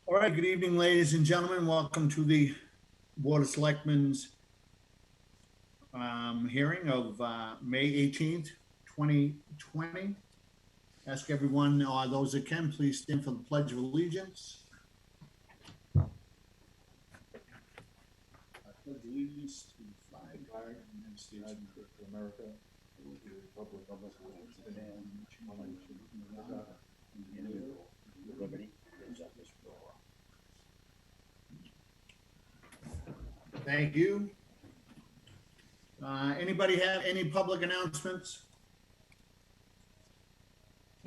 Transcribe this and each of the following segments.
All right, good evening, ladies and gentlemen. Welcome to the Board of Selectmen's hearing of May 18th, 2020. Ask everyone, or those that can, please stand for the Pledge of Allegiance. I pledge allegiance to the flag of the United States of America, and to the republic of the Liberty and justice for all. Thank you. Anybody have any public announcements?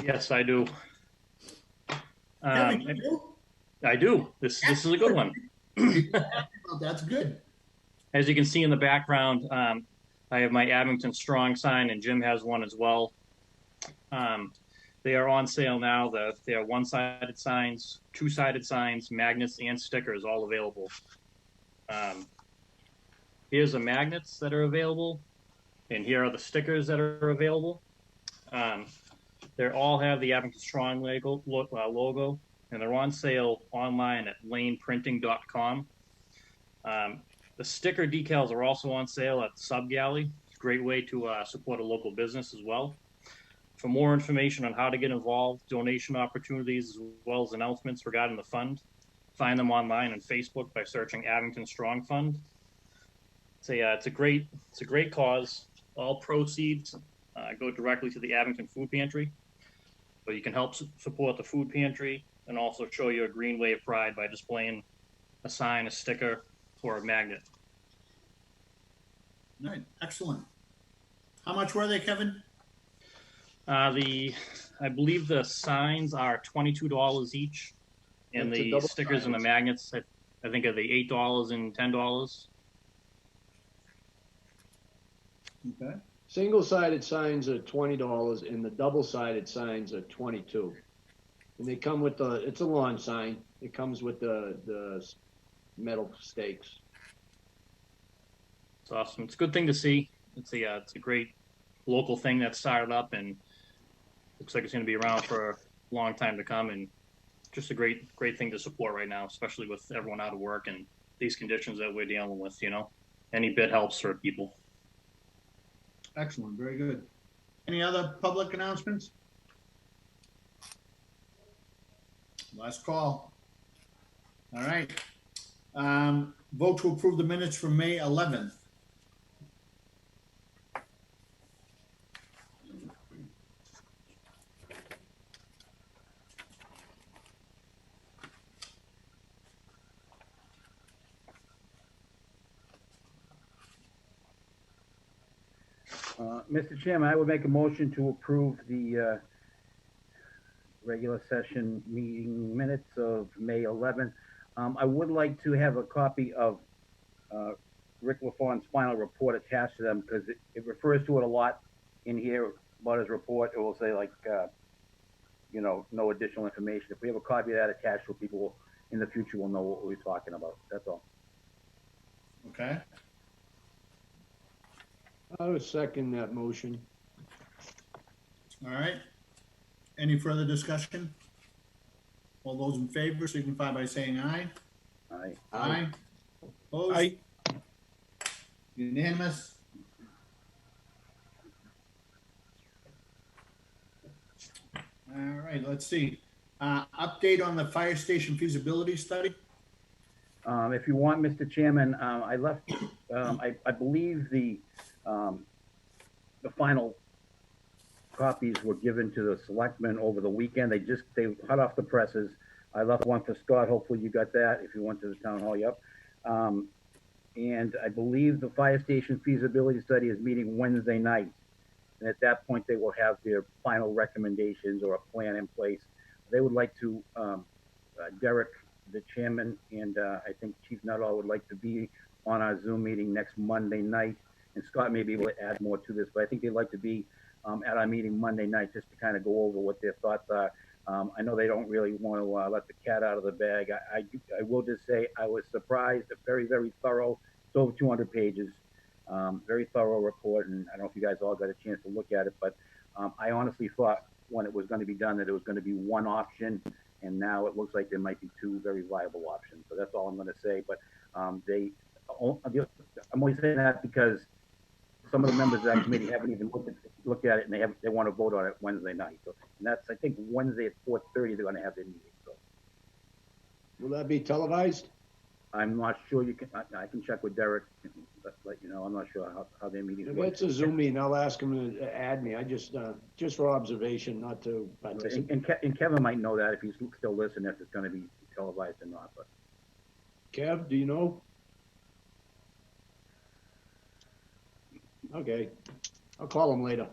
Yes, I do. Kevin, you do? I do. This is a good one. Well, that's good. As you can see in the background, I have my Abington Strong sign, and Jim has one as well. They are on sale now. They are one-sided signs, two-sided signs, magnets, and stickers all available. Here's the magnets that are available, and here are the stickers that are available. They all have the Abington Strong logo, and they're on sale online at laneprinting.com. The sticker decals are also on sale at Sub Galley. It's a great way to support a local business as well. For more information on how to get involved, donation opportunities, as well as announcements regarding the fund, find them online on Facebook by searching Abington Strong Fund. It's a great cause. All proceeds go directly to the Abington Food Pantry. So you can help support the food pantry and also show your green way of pride by displaying a sign, a sticker, or a magnet. All right, excellent. How much were they, Kevin? I believe the signs are $22 each, and the stickers and the magnets, I think, are the $8 and $10. Okay. Single-sided signs are $20 and the double-sided signs are $22. And they come with it's a lawn sign. It comes with the metal stakes. It's awesome. It's a good thing to see. It's a great local thing that started up, and looks like it's going to be around for a long time to come, and just a great thing to support right now, especially with everyone out of work and these conditions that we're dealing with. Any bit helps for people. Excellent, very good. Any other public announcements? Last call. All right. Vote to approve the minutes from May 11th. Mr. Chairman, I would make a motion to approve the regular session meeting minutes of May 11th. I would like to have a copy of Rick LaFawn's final report attached to them, because it refers to it a lot in here about his report. It will say, like, no additional information. If we have a copy of that attached, so people in the future will know what we're talking about. That's all. Okay. I would second that motion. All right. Any further discussion? All those in favor signify by saying aye. Aye. Aye. Opposed? Aye. Unanimous? All right, let's see. Update on the fire station feasibility study? If you want, Mr. Chairman, I left, I believe the final copies were given to the selectmen over the weekend. They hot off the presses. I left one for Scott. Hopefully you got that if you went to the town hall. Yep. And I believe the fire station feasibility study is meeting Wednesday night. And at that point, they will have their final recommendations or a plan in place. They would like to, Derek, the chairman, and I think Chief Nuttall would like to be on our Zoom meeting next Monday night. And Scott may be able to add more to this, but I think they'd like to be at our meeting Monday night just to kind of go over what their thoughts are. I know they don't really want to let the cat out of the bag. I will just say I was surprised. A very, very thorough. It's over 200 pages. Very thorough report, and I don't know if you guys all got a chance to look at it, but I honestly thought when it was going to be done that it was going to be one option, and now it looks like there might be two very viable options. So that's all I'm going to say. But I'm only saying that because some of the members of that committee haven't even looked at it, and they want to vote on it Wednesday night. So, and that's, I think, Wednesday at 4:30 they're going to have their meeting. So Will that be televised? I'm not sure. I can check with Derek and let you know. I'm not sure how their meetings If work. it's a Zoom meeting, I'll ask him to add me. I just for observation, not to participate. And Kevin might know that if he's still listening, if it's going to be televised or not. But Kev, do you know? Okay, I'll call him later.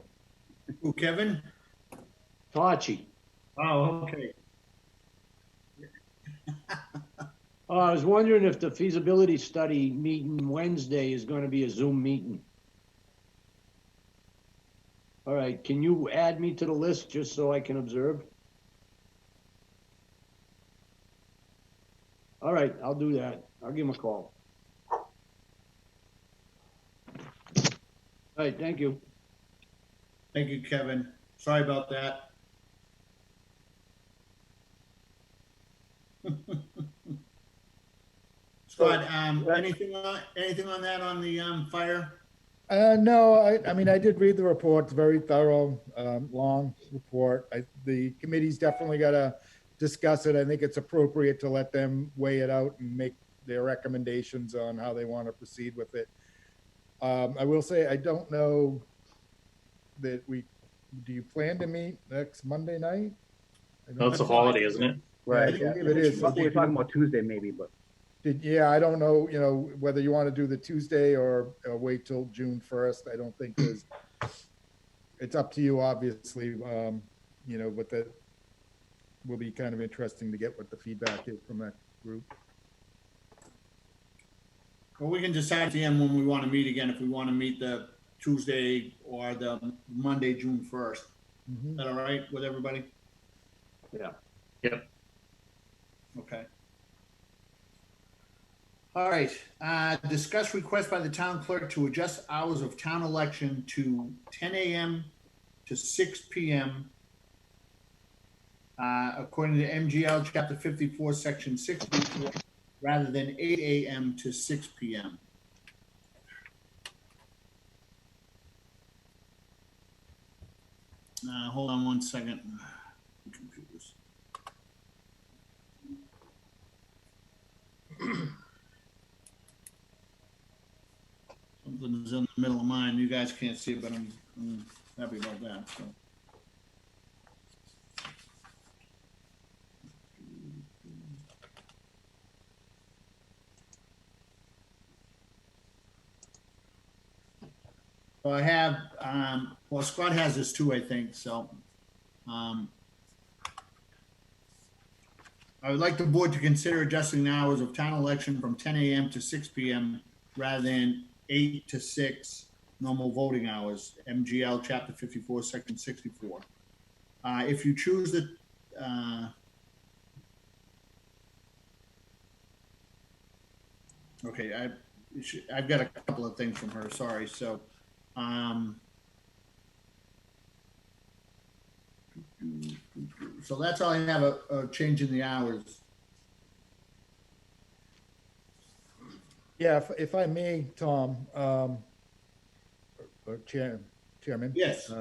Who, Kevin? Tachi. Oh, okay. I was wondering if the feasibility study meeting Wednesday is going to be a Zoom meeting. All right, can you add me to the list just so I can observe? All right, I'll do that. I'll give him a call. All right, thank you. Thank you, Kevin. Sorry about that. Scott, anything on that on the fire? No, I mean, I did read the report. It's very thorough, long report. The committee's definitely got to discuss it. I think it's appropriate to let them weigh it out and make their recommendations on how they want to proceed with it. I will say, I don't know that do you plan to meet next Monday night? No, it's a holiday, isn't it? right, I believe it is. So we're talking about Tuesday maybe, but yeah, I don't know, whether you want to do the Tuesday or wait till June 1st. I don't think it's up to you, obviously. But that will be kind of interesting to get what the feedback is from that group. Well, we can decide at the end when we want to meet again, if we want to meet the Tuesday or the Monday, June 1st. Mm-hmm. Is that all right with everybody? Yeah. Yep. Okay. All right. Discuss request by the town clerk to adjust hours of town election to 10 a.m. to 6 p.m. According to MGL Chapter 54, Section 64, rather than 8 a.m. to 6 p.m. Hold on one second. Computers. Something is in the middle of mine. You guys can't see it, but I'm happy about that. So. Well, I have, well, Scott has this too, I think, so. I would like the board to consider adjusting the hours of town election from 10 a.m. to 6 p.m. rather than 8 to 6 normal voting hours, MGL Chapter 54, Section 64. If you choose the, okay, I've got a couple of things from her, sorry. So, so that's all I have, a change in the hours. Yeah, if I may, Tom, or Chairman. Yes,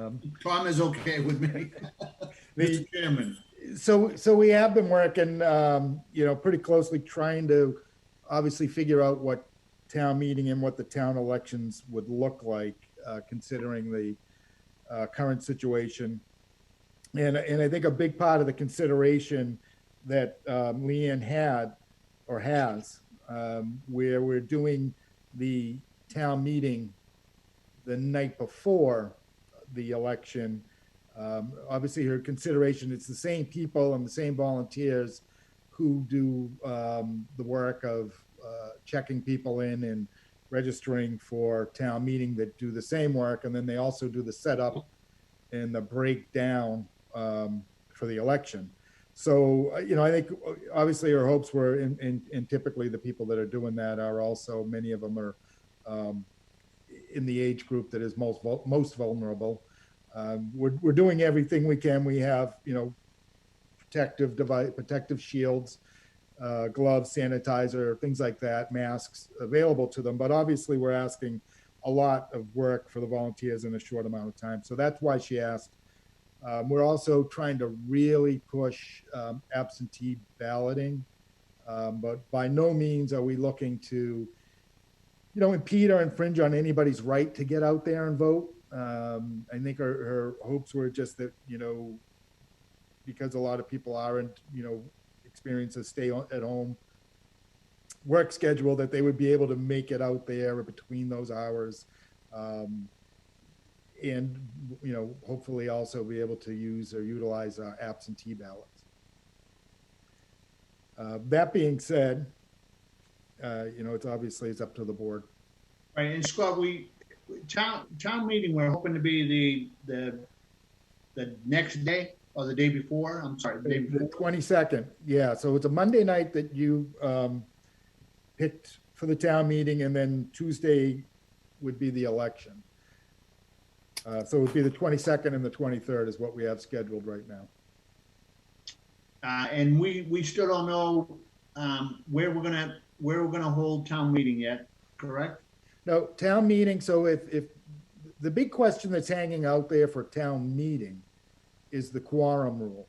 Tom is okay with me. Mr. Chairman. So we have been working, pretty closely trying to obviously figure out what town meeting and what the town elections would look like, considering the current situation. And I think a big part of the consideration that Leanne had or has, where we're doing the town meeting the night before the election. Obviously, her consideration, it's the same people and the same volunteers who do the work of checking people in and registering for town meeting that do the same work. And then they also do the setup and the breakdown for the election. So, I think obviously our hopes were, and typically the people that are doing that are also, many of them are in the age group that is most vulnerable. We're doing everything we can. We have, protective device, protective shields, gloves, sanitizer, things like that, masks available to them. But obviously, we're asking a lot of work for the volunteers in a short amount of time. So that's why she asked. We're also trying to really push absentee balloting, but by no means are we looking to, impede or infringe on anybody's right to get out there and vote. I think her hopes were just that, because a lot of people aren't, experience a stay at home work schedule, that they would be able to make it out there between those hours. And, hopefully also be able to use or utilize absentee ballots. That being said, it's obviously it's up to the board. Right, and Scott, town meeting, we're hoping to be the next day or the day before. I'm sorry, the day before. The 22nd. Yeah, so it's a Monday night that you picked for the town meeting, and then Tuesday would be the election. So it would be the 22nd and the 23rd is what we have scheduled right now. And we still don't know where we're gonna hold town meeting yet, correct? No, town meeting. So if the big question that's hanging out there for town meeting is the quorum rule.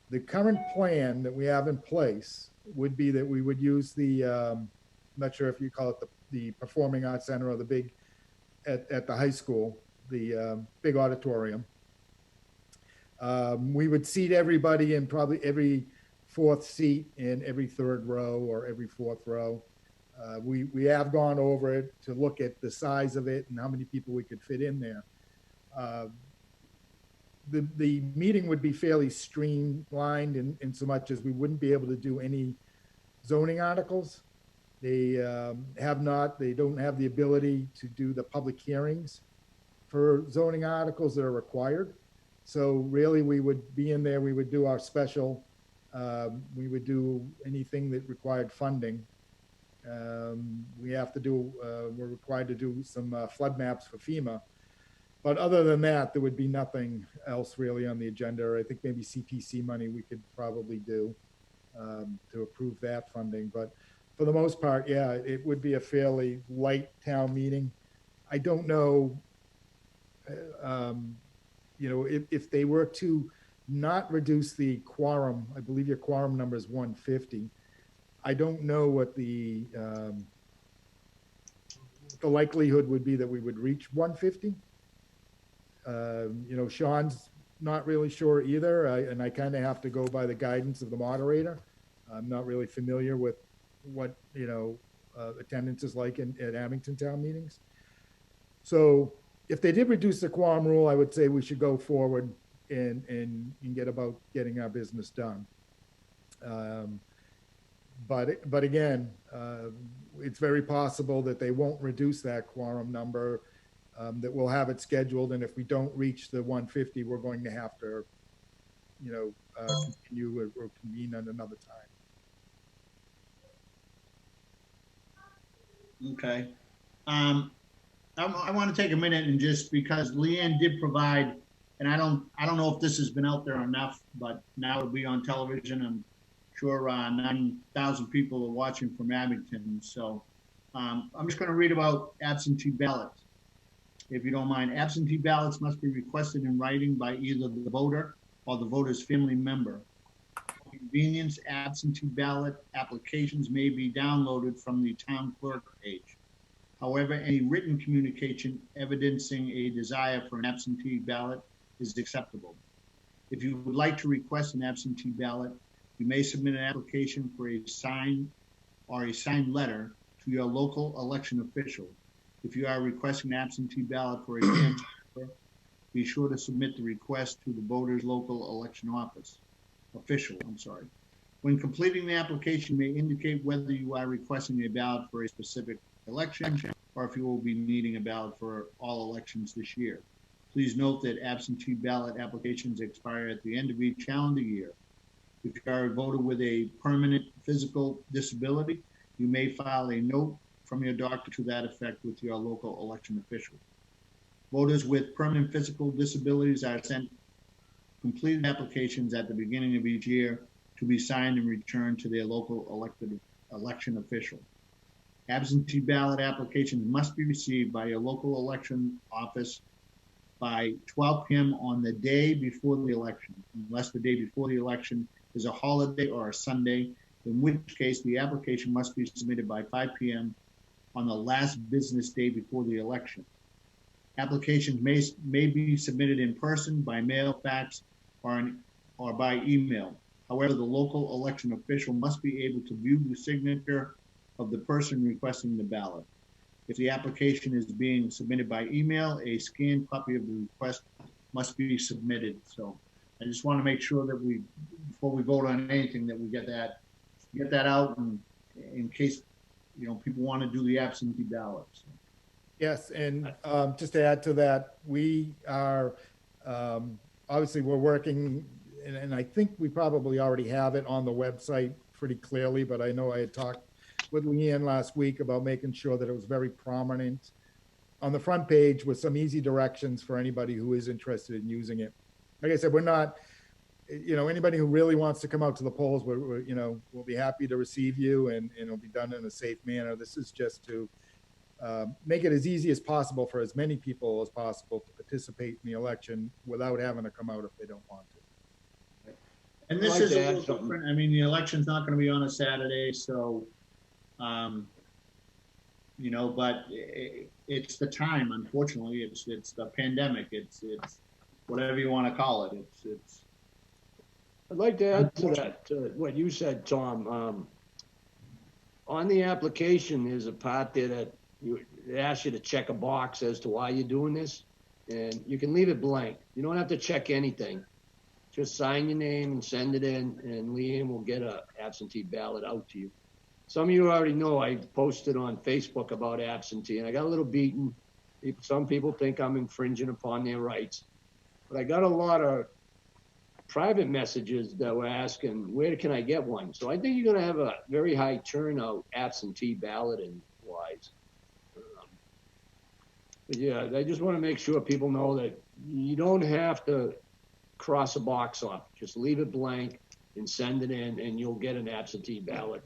The current plan that we have in place would be that we would use the, I'm not sure if you call it the Performing Arts Center or the big, at the high school, the big auditorium. We would seat everybody in probably every fourth seat in every third row or every fourth row. We have gone over it to look at the size of it and how many people we could fit in there. The meeting would be fairly streamlined in so much as we wouldn't be able to do any zoning articles. They don't have the ability to do the public hearings for zoning articles that are required. So really we would be in there, we would do our special, we would do anything that required funding. We're required to do some flood maps for FEMA. But other than that, there would be nothing else really on the agenda. I think maybe CPC money we could probably do to approve that funding. But for the most part, yeah, it would be a fairly light town meeting. I don't know, if they were to not reduce the quorum, I believe your quorum number is 150. I don't know what the likelihood would be that we would reach 150. Sean's not really sure either, and I kind of have to go by the guidance of the moderator. I'm not really familiar with what attendance is like at Abington town meetings. So if they did reduce the quorum rule, I would say we should go forward and get about getting our business done. But again, it's very possible that they won't reduce that quorum number, that we'll have it scheduled. And if we don't reach the 150, we're going to have to, continue or convene at another time. Okay. I want to take a minute and just, because Leanne did provide, and I don't know if this has been out there enough, but now it'll be on television. I'm sure 9,000 people are watching from Abington. So I'm just going to read about absentee ballots. If you don't mind, absentee ballots must be requested in writing by either the voter or the voter's family member. For convenience, absentee ballot applications may be downloaded from the town clerk page. However, any written communication evidencing a desire for an absentee ballot is acceptable. If you would like to request an absentee ballot, you may submit an application for a signed letter to your local election official. If you are requesting an absentee ballot for a family member, be sure to submit the request to the voter's local election official. When completing the application, you may indicate whether you are requesting a ballot for a specific election or if you will be needing a ballot for all elections this year. Please note that absentee ballot applications expire at the end of each calendar year. If you are a voter with a permanent physical disability, you may file a note from your doctor to that effect with your local election official. Voters with permanent physical disabilities are sent completed applications at the beginning of each year to be signed and returned to their local election official. Absentee ballot applications must be received by your local election office by 12 p.m. on the day before the election, unless the day before the election is a holiday or a Sunday, in which case the application must be submitted by 5 p.m. on the last business day before the election. Applications may be submitted in person, by mail, fax, or by email. However, the local election official must be able to view the signature of the person requesting the ballot. If the application is being submitted by email, a scanned copy of the request must be submitted. So I just want to make sure that before we vote on anything, that we get that out, and in case, people want to do the absentee ballot. So. Yes, and just to add to that, we are, obviously we're working, and I think we probably already have it on the website pretty clearly, but I know I had talked with Leanne last week about making sure that it was very prominent on the front page with some easy directions for anybody who is interested in using it. Like I said, we're not, anybody who really wants to come out to the polls, we'll be happy to receive you, and it'll be done in a safe manner. This is just to make it as easy as possible for as many people as possible to participate in the election without having to come out if they don't want to. And this is a little different. I mean, the election's not going to be on a Saturday, so, but it's the time. Unfortunately, it's the pandemic. It's whatever you want to call it. It's. I'd like to add to that, what you said, Tom. On the application, there's a part there that it asks you to check a box as to why you're doing this, and you can leave it blank. You don't have to check anything. Just sign your name and send it in, and Leanne will get a absentee ballot out to you. Some of you already know I posted on Facebook about absentee, and I got a little beaten. Some people think I'm infringing upon their rights, but I got a lot of private messages that were asking, where can I get one? So I think you're going to have a very high turnout absentee balloting wise. But yeah, I just want to make sure people know that you don't have to cross a box off. Just leave it blank and send it in, and you'll get an absentee ballot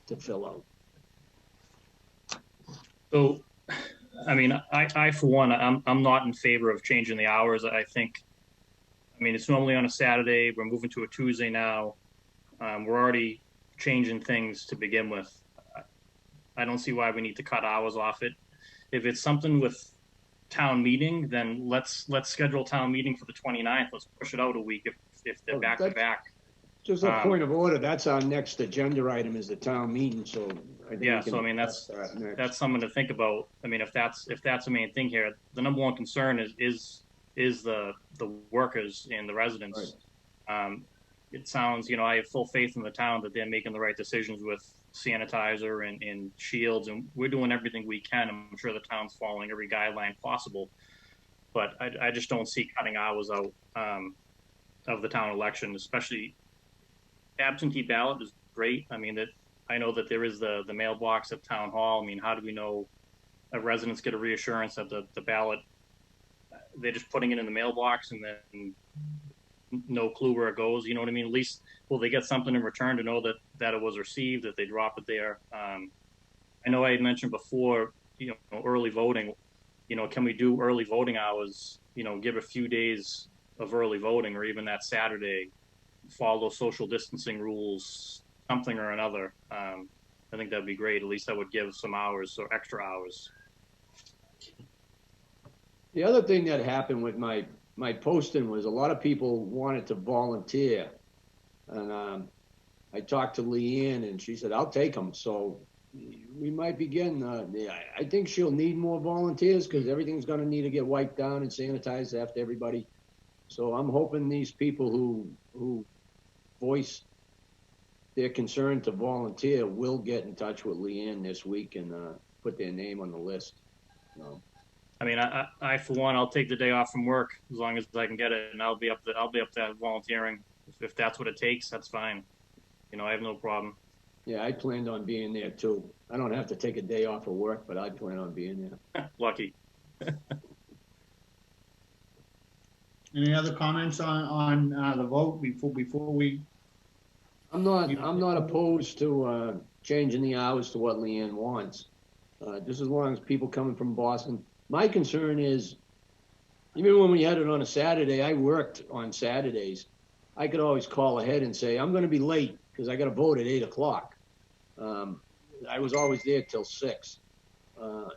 to fill out. So, I mean, I for one, I'm not in favor of changing the hours. I mean, it's normally on a Saturday. We're moving to a Tuesday now. We're already changing things to begin with. I don't see why we need to cut hours off it. If it's something with town meeting, then let's schedule town meeting for the 29th. Let's push it out a week if they're back to back. Just a point of order. That's our next agenda item, is the town meeting. So I think so I mean that's something to think about. I mean, if that's the main thing here, the number one concern is the workers and the residents. Right. It sounds, I have full faith in the town that they're making the right decisions with sanitizer and shields, and we're doing everything we can. I'm sure the town's following every guideline possible, but I just don't see cutting hours out of the town election. Especially absentee ballot is great. I mean, I know that there is the mailbox at town hall. I mean, how do we know residents get a reassurance that the ballot, they're just putting it in the mailbox and then no clue where it goes? You know what I mean? At least will they get something in return to know that it was received, that they drop it there. I know I had mentioned before, early voting. Can we do early voting hours? Give a few days of early voting, or even that Saturday, follow social distancing rules, something or another. I think that'd be great. At least that would give some hours or extra hours. The other thing that happened with my posting was a lot of people wanted to volunteer, and I talked to Leanne, and she said, I'll take them. So we might begin. I think she'll need more volunteers, because everything's going to need to get wiped down and sanitized after everybody. So I'm hoping these people who voice their concern to volunteer will get in touch with Leanne this week and put their name on the list. I mean, I for one, I'll take the day off from work as long as I can get it, and I'll be up there volunteering. If that's what it takes, that's fine. I have no problem. Yeah, I planned on being there too. I don't have to take a day off of work, but I plan on being there. Lucky. All right, Any other comments on the vote before we? I'm not opposed to changing the hours to what Leanne wants. Just as long as people coming from Boston. My concern is, even when we had it on a Saturday, I worked on Saturdays. I could always call ahead and say, I'm gonna be late because I gotta vote at 8 o'clock. I was always there till 6.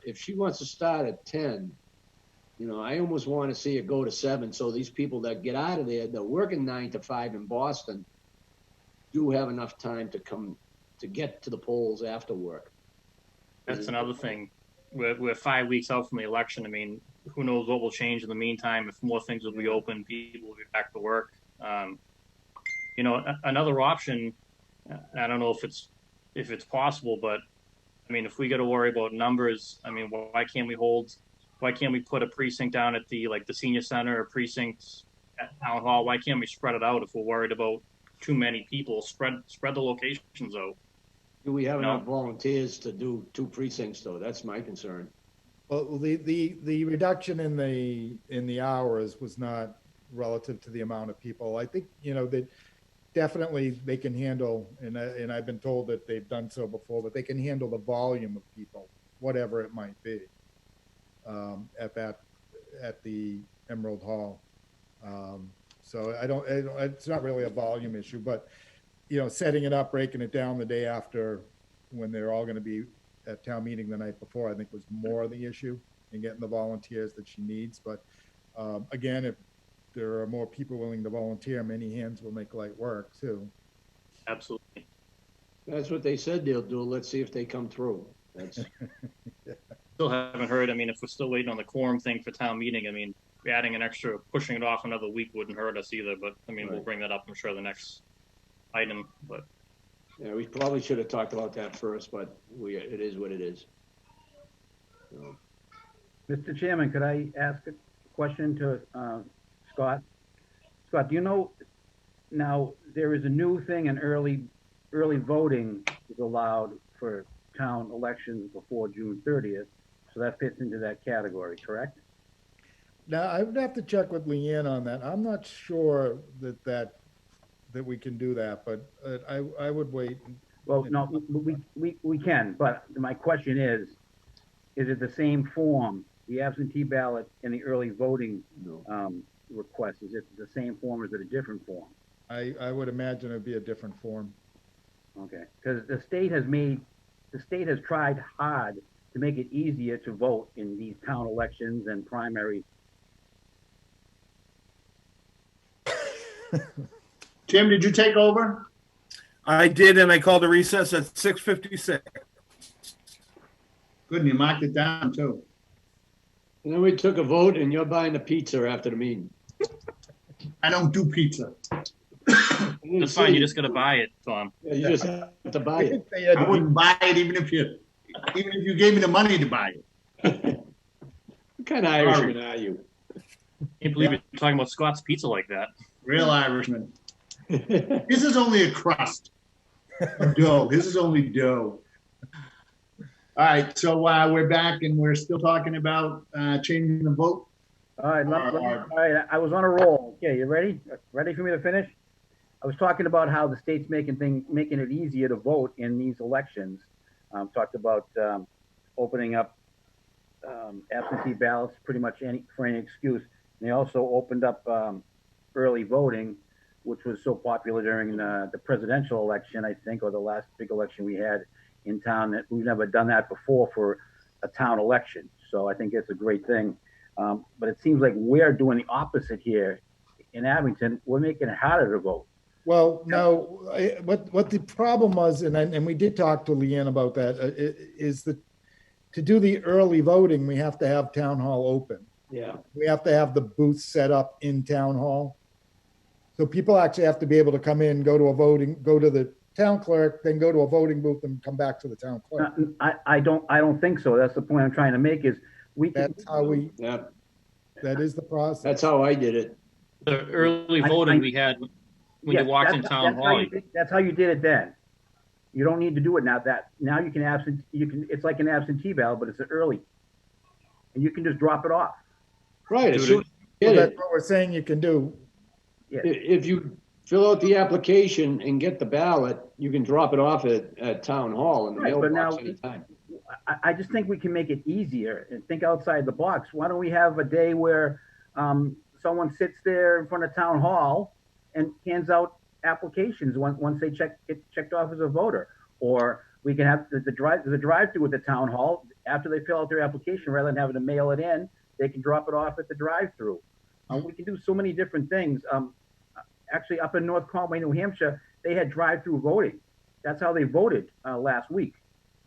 If she wants to start at 10, you know, I almost want to see it go to 7. So these people that get out of there, they're working 9 to 5 in Boston, do have enough time to come to get to the polls after work. That's another thing. We're 5 weeks out from the election. I mean, who knows what will change in the meantime? If more things will be open, people will be back to work. You know, another option. I don't know if it's possible, but I mean, if we got to worry about numbers, I mean, why can't we put a precinct down at the senior center, or precinct at town hall? Why can't we spread it out if we're worried about too many people? Spread the locations out. Do we have enough volunteers to do 2 precincts though? That's my concern. Well, the reduction in the hours was not relative to the amount of people. I think, you know, that definitely they can handle, and I've been told that they've done so before, but they can handle the volume of people, whatever it might be, at the Emerald Hall. So it's not really a volume issue, but, you know, setting it up, breaking it down the day after when they're all going to be at town meeting the night before, I think was more the issue, and getting the volunteers that she needs. But again, if there are more people willing to volunteer, many hands will make light work too. Absolutely. That's what they said they'll do. Let's see if they come through. That's Still haven't heard. I mean, if we're still waiting on the quorum thing for town meeting, I mean, adding an extra, pushing it off another week wouldn't hurt us either. But I mean, We'll bring that up, I'm sure, the next item. But yeah, we probably should have talked about that first, but it is what it is. So. Mr. Chairman, could I ask a question to Scott? Scott, do you know, now there is a new thing, in early voting is allowed for town elections before June 30th. So that fits into that category, correct? Now, I would have to check with Leanne on that. I'm not sure that we can do that, but I would wait. Well, no, we can, but my question is it the same form, the absentee ballot and the early voting request? Is it the same form, or is it a different form? I would imagine it'd be a different form. Okay, because the state has tried hard to make it easier to vote in these town elections and primaries. Tim, did you take over? I did, and I called a recess at 6:56. Good, and you marked it down too. And then we took a vote, and you're buying a pizza after the meeting. I don't do pizza. that's fine. You just got to buy it, Tom. Yeah, you just have to buy it. I wouldn't buy it even if you gave me the money to buy it. What kind of Irishman are you? Can't believe you're talking about Scott's Pizza like that. Real Irishman. This is only a crust. Dough. This is only dough. All right, so we're back and we're still talking about changing the vote. All right, all right, I was on a roll. Okay, you ready? Ready for me to finish? I was talking about how the state's making it easier to vote in these elections. Talked about opening up absentee ballots pretty much for any excuse. And they also opened up early voting, which was so popular during the presidential election, I think, or the last big election we had in town. That we've never done that before for a town election. So I think it's a great thing. But it seems like we're doing the opposite here in Abington. We're making it harder to vote. Well, no, what the problem was, and we did talk to Leanne about that, is that to do the early voting, we have to have town hall open. Yeah. We have to have the booth set up in town hall. So people actually have to be able to come in, go to the town clerk, then go to a voting booth and come back to the town clerk. I don't think so. That's the point I'm trying to make is that's how we, Yeah. that is the process. That's how I did it. The early voting we had when you walked in town hall. That's how you did it then. You don't need to do it now. Now you can it's like an absentee ballot, but it's early, and you can just drop it off. Right. Well, Get that's it. what we're saying you can do. If you fill out the application and get the ballot, you can drop it off at town hall in the Right, but mailbox now- anytime. I just think we can make it easier and think outside the box. Why don't we have a day where someone sits there in front of town hall and hands out applications once they get checked off as a voter? Or we can have there's a drive-through at the town hall. After they fill out their application, rather than having to mail it in, they can drop it off at the drive-through. We can do so many different things. Actually, up in North Conway, New Hampshire, they had drive-through voting. That's how they voted last week.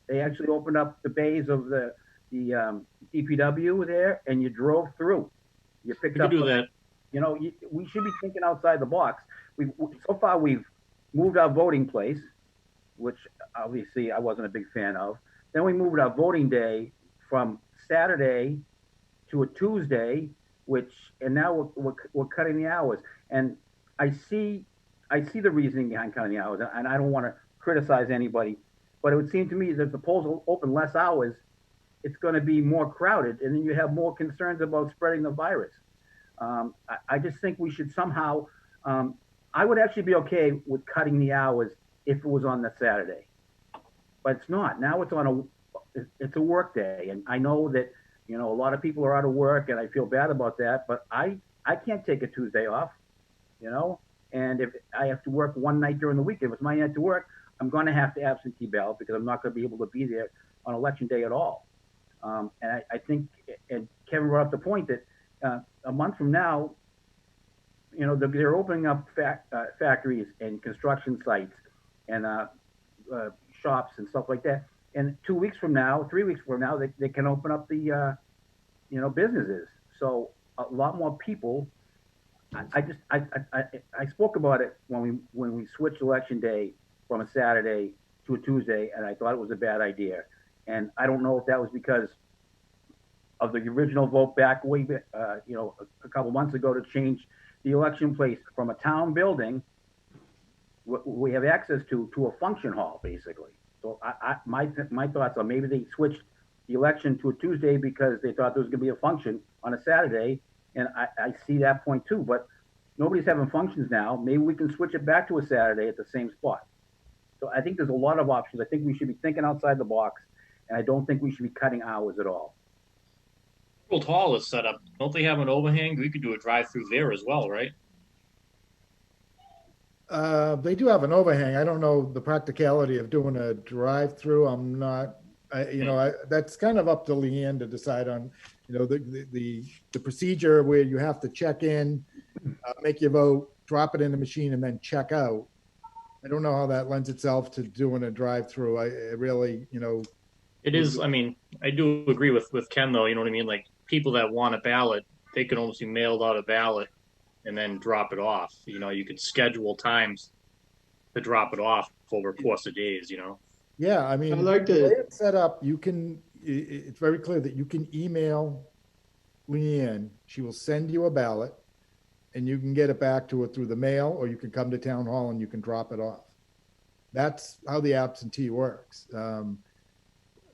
They actually opened up the bays of the DPW there, and you drove through. You picked We could up. do that. You know, we should be thinking outside the box. So far we've moved our voting place, which obviously I wasn't a big fan of. Then we moved our voting day from Saturday to a Tuesday, and now we're cutting the hours. And I see the reasoning behind cutting the hours, and I don't want to criticize anybody, but it would seem to me that if the polls will open less hours, it's going to be more crowded, and then you have more concerns about spreading the virus. I just think we should somehow. I would actually be okay with cutting the hours if it was on the Saturday, but it's not. Now it's a work day, and I know that a lot of people are out of work, and I feel bad about that. But I can't take a Tuesday off, and if I have to work one night during the week, if it's my night to work, I'm going to have to absentee ballot because I'm not going to be able to be there on election day at all. And I think, and Kevin brought up the point that a month from now, they're opening up factories and construction sites and shops and stuff like that. And 2 weeks from now, 3 weeks from now, they can open up the, businesses. So a lot more people. I spoke about it when we switched election day from a Saturday to a Tuesday, and I thought it was a bad idea. And I don't know if that was because of the original vote back a couple months ago to change the election place from a town building we have access to a function hall, basically. So my thoughts are maybe they switched the election to a Tuesday because they thought there was going to be a function on a Saturday, and I see that point too. But nobody's having functions now. Maybe we can switch it back to a Saturday at the same spot. So I think there's a lot of options. I think we should be thinking outside the box, and I don't think we should be cutting hours at all. World Hall is set up. Don't they have an overhang? We could do a drive-through there as well, right? They do have an overhang. I don't know the practicality of doing a drive-through. I'm not, that's kind of up to Leanne to decide on, the procedure where you have to check in, make your vote, drop it in the machine, and then check out. I don't know how that lends itself to doing a drive-through. I really, It is. I mean, I do agree with Ken, though. You know what I mean? Like, people that want a ballot, they can almost be mailed out a ballot and then drop it off. You could schedule times to drop it off over a course of days, Yeah, I mean, I like the way to, it's set up, it's very clear that you can email Leanne. She will send you a ballot, and you can get it back to her through the mail, or you can come to town hall and you can drop it off. That's how the absentee works.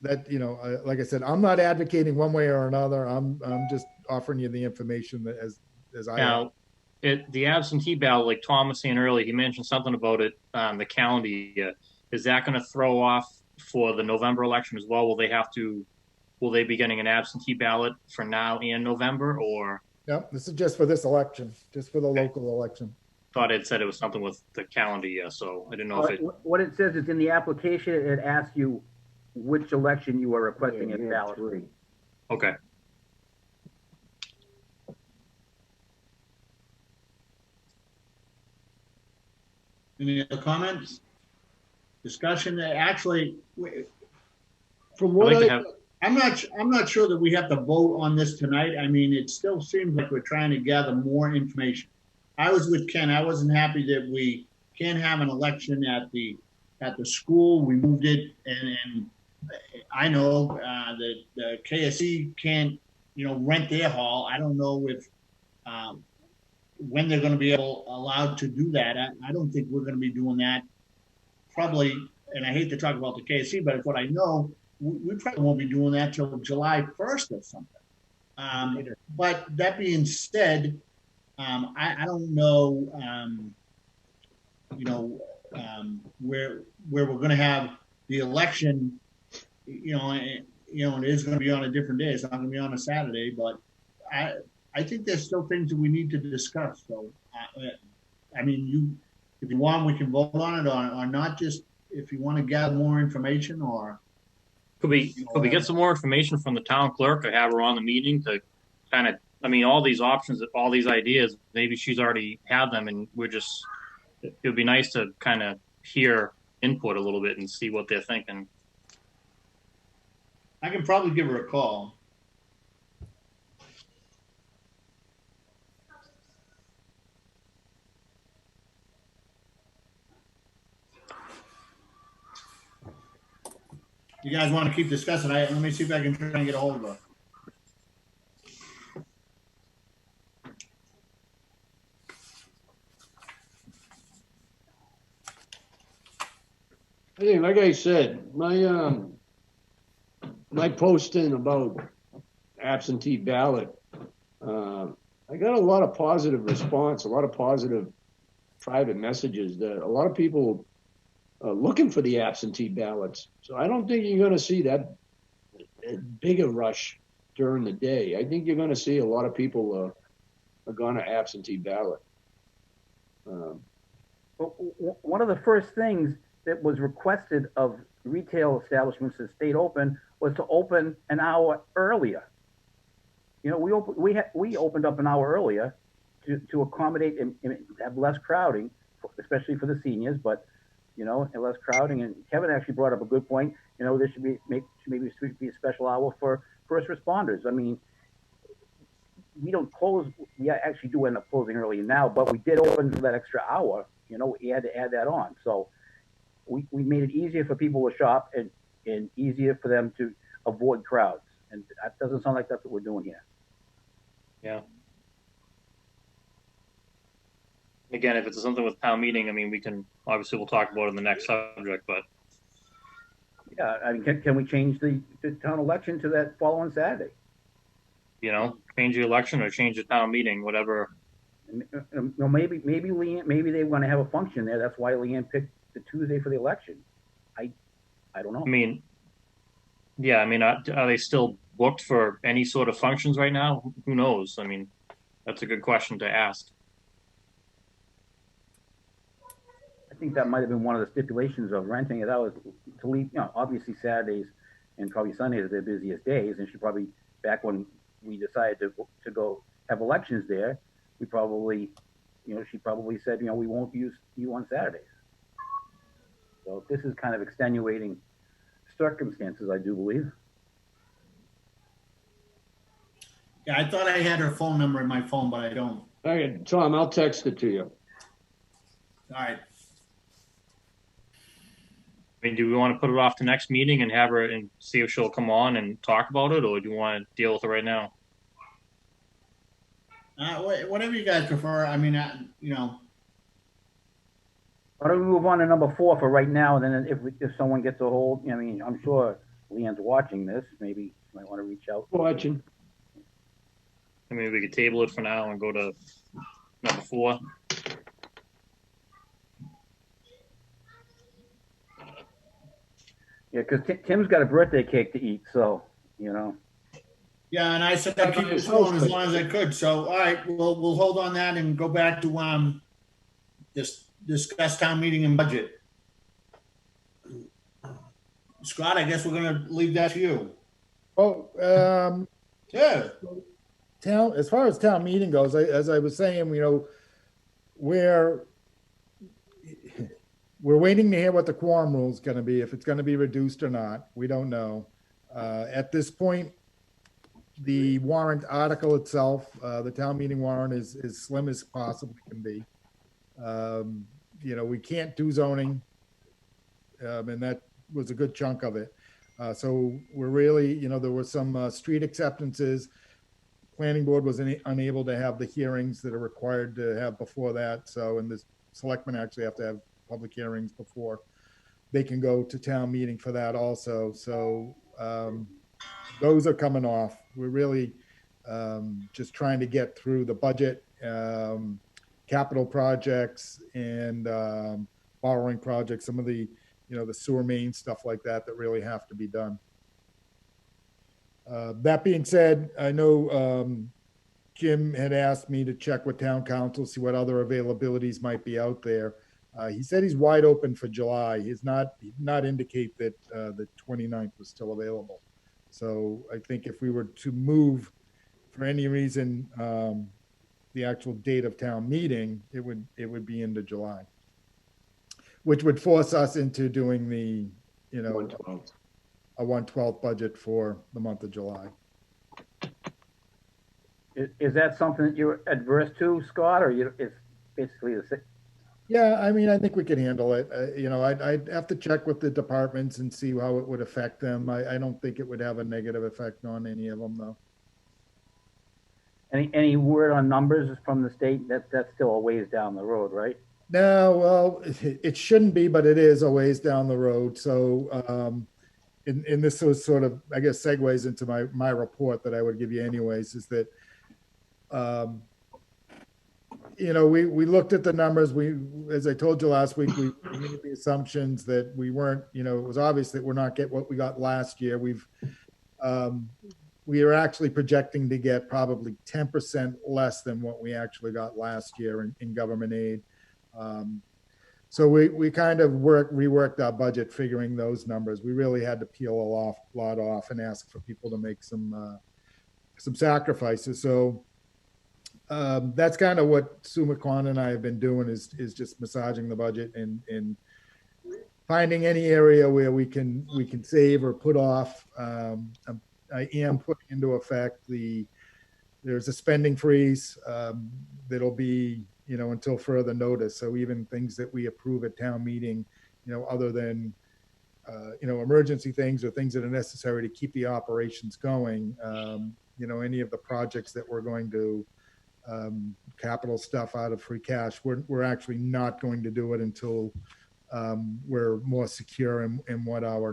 Like I said, I'm not advocating one way or another. I'm just offering you the information that as I Now, the absentee ballot, like Tom was saying earlier, he mentioned something about it on the calendar year. Is that going to throw off for the November election as well? Will they be getting an absentee ballot for now and November, or? No, this is just for this election, just for the local election. Thought it said it was something with the calendar year, so I didn't know if it. What it says is in the application, it asks you which election you are requesting a ballot. Okay. Any other comments? Discussion? Actually, from what I'm not sure that we have to vote on this tonight. I mean, it still seems like we're trying to gather more information. I was with Ken. I wasn't happy that we can't have an election at the school. We moved it, and I know that the KSC can't, rent their hall. I don't know if when they're going to be allowed to do that. I don't think we're going to be doing that. Probably, and I hate to talk about the KSC, but it's what I know. We probably won't be doing that till July 1st or something. But that being said, I don't know, you know, where we're going to have the election, it is going to be on a different day. It's not going to be on a Saturday, but I think there's still things that we need to discuss. So, I mean, if you want, we can vote on it, or not. Just if you want to gather more information, or Could we get some more information from the town clerk or have her on the meeting to kind of, I mean, all these options, all these ideas, maybe she's already had them and it would be nice to kind of hear input a little bit and see what they're thinking. I can probably give her a call. You guys want to keep discussing? Let me see if I can try and get a hold of her. I think, like I said, my posting about absentee ballot, I got a lot of positive response, a lot of positive private messages that a lot of people are looking for the absentee ballots. So I don't think you're going to see that bigger rush during the day. I think you're going to see a lot of people are going to absentee ballot. One of the first things that was requested of retail establishments that stayed open was to open an hour earlier. You know, we opened up an hour earlier to accommodate and have less crowding, especially for the seniors, but and less crowding. And Kevin actually brought up a good point. You know, there should be maybe a special hour for first responders. I mean, we don't close. We actually do end up closing early now, but we did open for that extra hour. You know, we had to add that on. So we made it easier for people to shop and easier for them to avoid crowds. And that doesn't sound like that's what we're doing here. Yeah. Again, if it's something with town meeting, I mean, we'll talk about it in the next subject, but. Yeah, I mean, can we change the town election to that following Saturday? Change the election or change the town meeting, whatever. Maybe Leanne, maybe they want to have a function there. That's why Leanne picked the Tuesday for the election. I don't know. I mean, yeah, I mean, are they still booked for any sort of functions right now? Who knows? I mean, that's a good question to ask. I think that might have been one of the stipulations of renting it out, to leave, obviously Saturdays and probably Sundays are their busiest days. And she probably, back when we decided to go have elections there, we probably, she probably said, we won't use you on Saturdays. So this is kind of extenuating circumstances, I do believe. Yeah, I thought I had her phone number in my phone, but I don't. All right, Tom, I'll text it to you. All right. I mean, do we want to put it off to next meeting and have her and see if she'll come on and talk about it, or do you want to deal with it right now? Whatever you guys prefer. I mean, Why don't we move on to number 4 for right now, and then if someone gets a hold, I mean, I'm sure Leanne's watching this. Maybe you might want to reach out. Watching. I mean, we could table it for now and go to number 4. Yeah, because Tim's got a birthday cake to eat, so Yeah, and I said I'd keep this going as long as I could. So, all right, we'll hold on that and go back to discuss town meeting and budget. Scott, I guess we're going to leave that to you. Oh, Yeah. As far as town meeting goes, as I was saying, we're waiting to hear what the quorum rule is going to be, if it's going to be reduced or not. We don't know. At this point, the warrant article itself, the town meeting warrant, is as slim as possibly can be. We can't do zoning, and that was a good chunk of it. So we're really, there were some street acceptances. Planning board was unable to have the hearings that are required to have before that. So, and the selectmen actually have to have public hearings before they can go to town meeting for that also. So those are coming off. We're really, just trying to get through the budget, capital projects and borrowing projects, some of the, the sewer main stuff like that that really have to be done. That being said, I know Jim had asked me to check with town council, see what other availabilities might be out there. He said he's wide open for July. He did not indicate that the 29th was still available. So I think if we were to move for any reason the actual date of town meeting, it would be into July, which would force us into doing the, a 1/12 budget for the month of July. Is that something that you're adverse to, Scott, or it's basically the same? Yeah, I mean, I think we could handle it. I'd have to check with the departments and see how it would affect them. I don't think it would have a negative effect on any of them, though. Any word on numbers from the state? That's still a ways down the road, right? No, well, it shouldn't be, but it is a ways down the road. So, and this was sort of, I guess, segues into my report that I would give you anyways, is that, we looked at the numbers. As I told you last week, we made the assumptions that we weren't, it was obvious that we're not getting what we got last year. We are actually projecting to get probably 10% less than what we actually got last year in government aid. So we kind of reworked our budget figuring those numbers. We really had to peel a lot off and ask for people to make some sacrifices. So that's kind of what Sue McQuan and I have been doing is just massaging the budget and finding any area where we can save or put off. I am putting into effect there's a spending freeze that'll be, until further notice. So even things that we approve at town meeting, other than, emergency things or things that are necessary to keep the operations going, any of the projects that we're going to capital stuff out of free cash, we're actually not going to do it until we're more secure in what our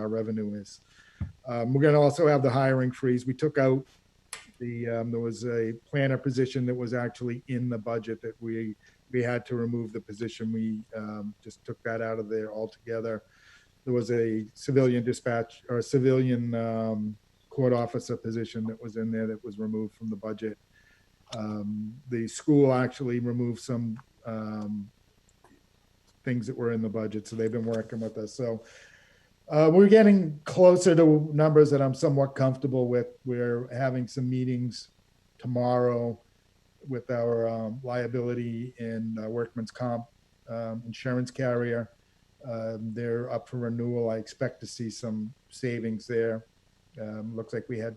revenue is. We're going to also have the hiring freeze. We took out there was a planner position that was actually in the budget that we had to remove the position. We just took that out of there altogether. There was a civilian dispatch or a civilian court officer position that was in there that was removed from the budget. The school actually removed some things that were in the budget, so they've been working with us. So we're getting closer to numbers that I'm somewhat comfortable with. We're having some meetings tomorrow with our liability and workman's comp insurance carrier. They're up for renewal. I expect to see some savings there. Looks like we had,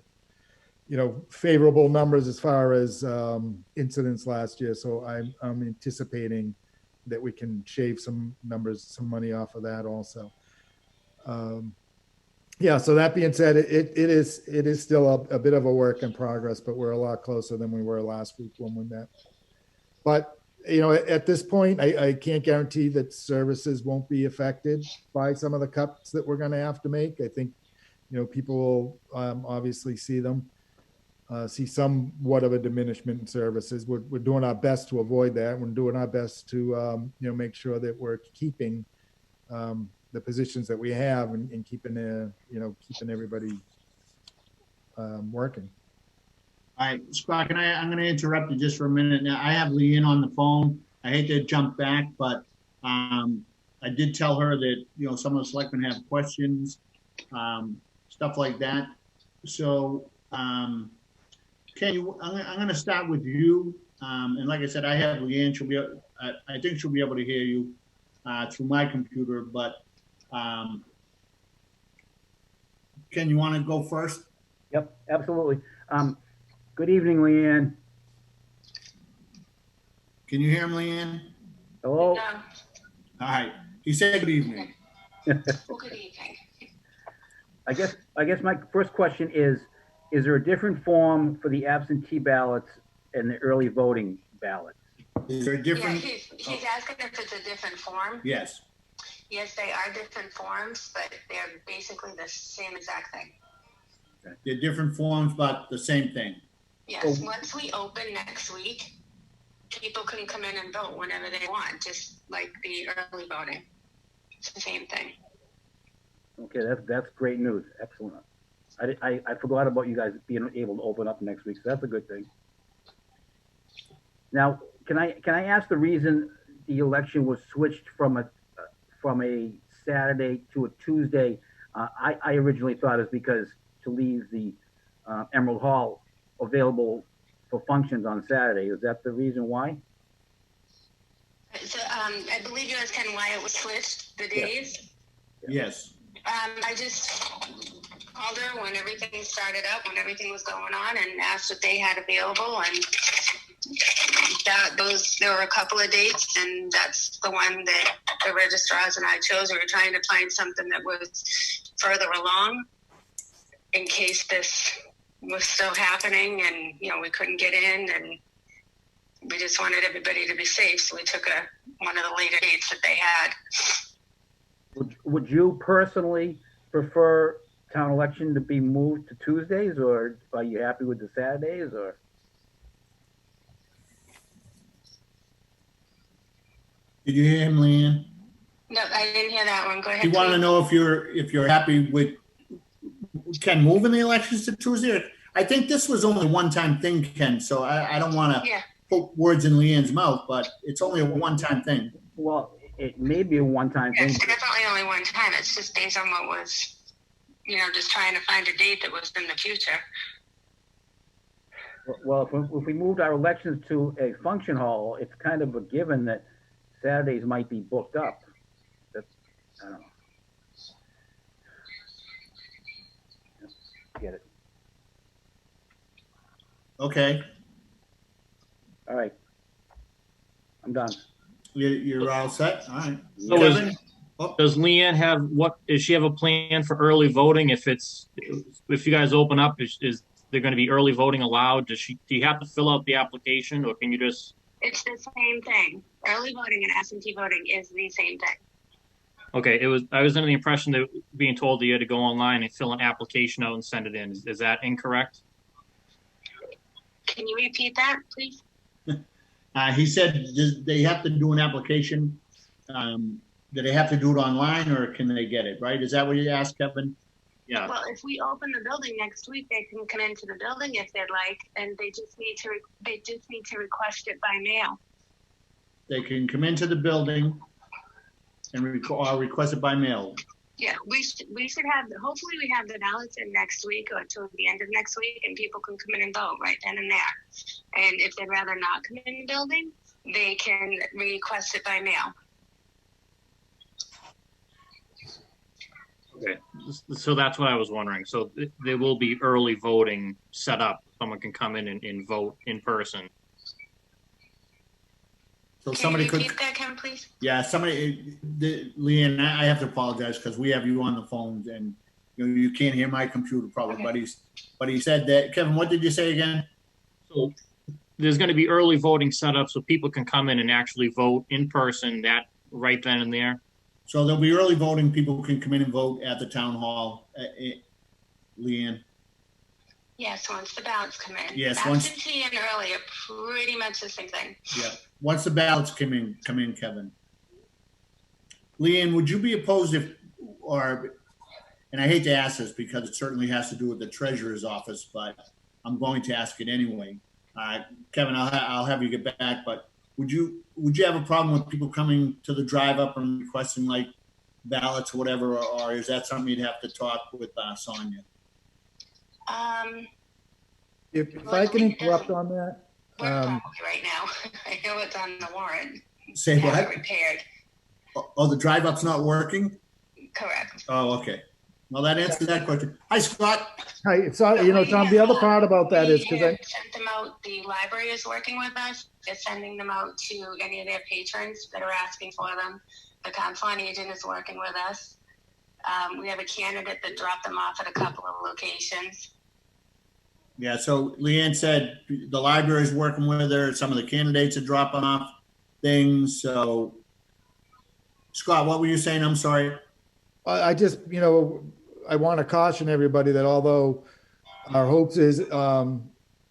favorable numbers as far as incidents last year. So I'm anticipating that we can shave some money off of that also. So that being said, it is still a bit of a work in progress, but we're a lot closer than we were last week when we met. But, at this point, I can't guarantee that services won't be affected by some of the cuts that we're going to have to make. I think, people will obviously see somewhat of a diminishment in services. We're doing our best to avoid that. We're doing our best to, make sure that we're keeping the positions that we have and keeping everybody working. All right, Scott, I'm going to interrupt you just for a minute. Now, I have Leanne on the phone. I hate to jump back, but I did tell her that, some of the selectmen have questions, stuff like that. So, I'm going to start with you. And like I said, I have Leanne. I think she'll be able to hear you through my computer, but Ken, you want to go first? Yep, absolutely. Good evening, Leanne. Can you hear him, Leanne? Hello? Yeah. All right. He said good evening. Well, good evening. I guess my first question is there a different form for the absentee ballots and the early voting ballots? Is there a different? Yeah, he's asking if it's a different form. Yes. Yes, they are different forms, but they're basically the same exact thing. They're different forms, but the same thing. Yes, once we open next week, people can come in and vote whenever they want, just like the early voting. It's the same thing. Okay, that's great news. Excellent. I forgot about you guys being able to open up next week, so that's a good thing. Now, can I ask the reason the election was switched from a Saturday to a Tuesday? I originally thought it's because to leave the Emerald Hall available for functions on Saturday. Is that the reason why? So I believe you asked Ken why it was switched, the days. Yes. I just called her when everything started up, when everything was going on, and asked what they had available, and there were a couple of dates, and that's the one that the registrars and I chose. We were trying to find something that was further along in case this was still happening, and we couldn't get in, and we just wanted everybody to be safe, so we took one of the later dates that they had. Would you personally prefer town election to be moved to Tuesdays, or are you happy with the Saturdays, or? Did you hear him, Leanne? No, I didn't hear that one. Go ahead. You want to know if you're happy with Ken moving the elections to Tuesday? I think this was only a one-time thing, Ken, so I don't want to put words in Leanne's mouth, but it's only a one-time thing. Well, it may be a one-time thing. It's definitely only one time. It's just based on what was, just trying to find a date that was in the future. Well, if we moved our elections to a function hall, it's kind of a given that Saturdays might be booked up. I don't know. Get it. Okay. All right. I'm done. You're all set? All right. So Kevin? Does Leanne does she have a plan for early voting? If you guys open up, is there going to be early voting allowed? Do you have to fill out the application, or can you just? It's the same thing. Early voting and absentee voting is the same thing. Okay, I was under the impression that being told that you had to go online and fill an application out and send it in. Is that incorrect? Can you repeat that, please? He said they have to do an application. Do they have to do it online, or can they get it, right? Is that what you asked, Kevin? Yeah. Well, if we open the building next week, they can come into the building if they'd like, and they just need to request it by mail. They can come into the building and request it by mail. Yeah, we should have. Hopefully, we have the ballots in next week or till the end of next week, and people can come in and vote right then and there. And if they'd rather not come in the building, they can request it by mail. Okay, so that's what I was wondering. So there will be early voting set up. Someone can come in and vote in person. So Can somebody you could. repeat that, Kevin, please? Yeah, Leanne, I have to apologize because we have you on the phones and you can't hear my computer probably, Okay. but he said that. Kevin, what did you say again? So there's going to be early voting set up so people can come in and actually vote in person that right then and there. So there'll be early voting. People can come in and vote at the town hall. Leanne. Yes, once the ballots come in. Yes, absentee and early are pretty much the same thing. Yeah. Once the ballots come in, Kevin. Leanne, would you be opposed and I hate to ask this because it certainly has to do with the treasurer's office, but I'm going to ask it anyway. Kevin, I'll have you get back, but would you have a problem with people coming to the drive up and requesting like ballots or whatever, or is that something you'd have to talk with Sonia? If I can interrupt on that. We're probably right now. I know it's on the warrant. Say Have it what? repaired. Oh, the drive up's not working? Correct. Oh, okay. Well, that answers that question. Hi, Scott. Hi, so, Tom, the other part about that is because I sent them out. The library is working with us. They're sending them out to any of their patrons that are asking for them. The Conflon agent is working with us. We have a candidate that dropped them off at a couple of locations. Yeah, so Leanne said the library is working with her. Some of the candidates are dropping off things. So, Scott, what were you saying? I'm sorry. I just, I want to caution everybody that although our hopes is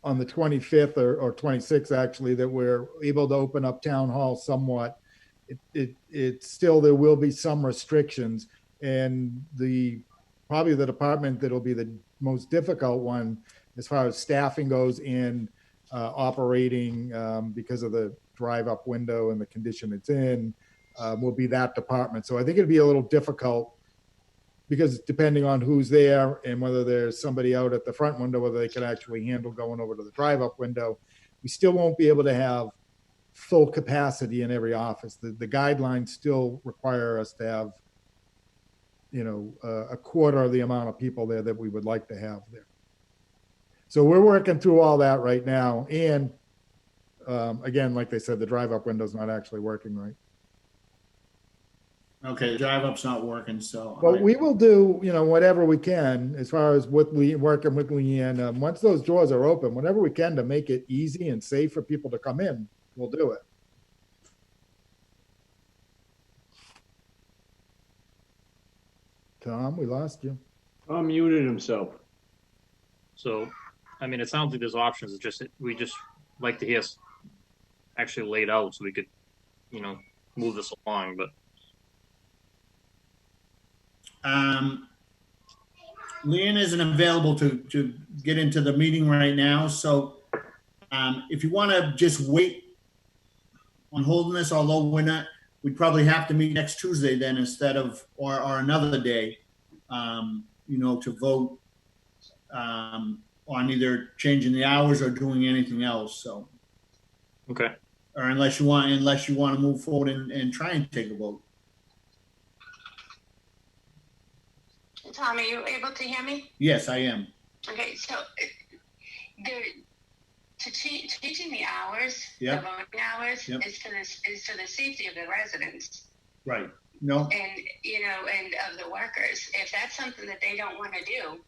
on the 25th or 26th, actually, that we're able to open up town hall somewhat, it still, there will be some restrictions. And probably the department that'll be the most difficult one as far as staffing goes and operating, because of the drive-up window and the condition it's in, will be that department. So I think it'd be a little difficult, because depending on who's there and whether there's somebody out at the front window, whether they can actually handle going over to the drive-up window, we still won't be able to have full capacity in every office. The guidelines still require us to have, a quarter of the amount of people there that we would like to have there. So we're working through all that right now. And again, like they said, the drive-up window's not actually working right. Okay, the drive-up's not working, so. But we will do, whatever we can as far as working with Leanne. Once those doors are open, whatever we can to make it easy and safe for people to come in, we'll do it. Tom, we lost you. Tom muted himself. So, I mean, it sounds like there's options. It's just, we just like to hear actually laid out so we could, move this along, but. Leanne isn't available to get into the meeting right now, so if you want to just wait on holding this, although we'd probably have to meet next Tuesday then instead of, or another day, to vote on either changing the hours or doing anything else. So, Okay. or unless you want to move forward and try and take a vote. Tom, are you able to hear me? Yes, I am. Okay, so changing the hours, Yep. the voting hours, Yep. is for the safety of the residents. Right. No. And and of the workers. If that's something that they don't want to do,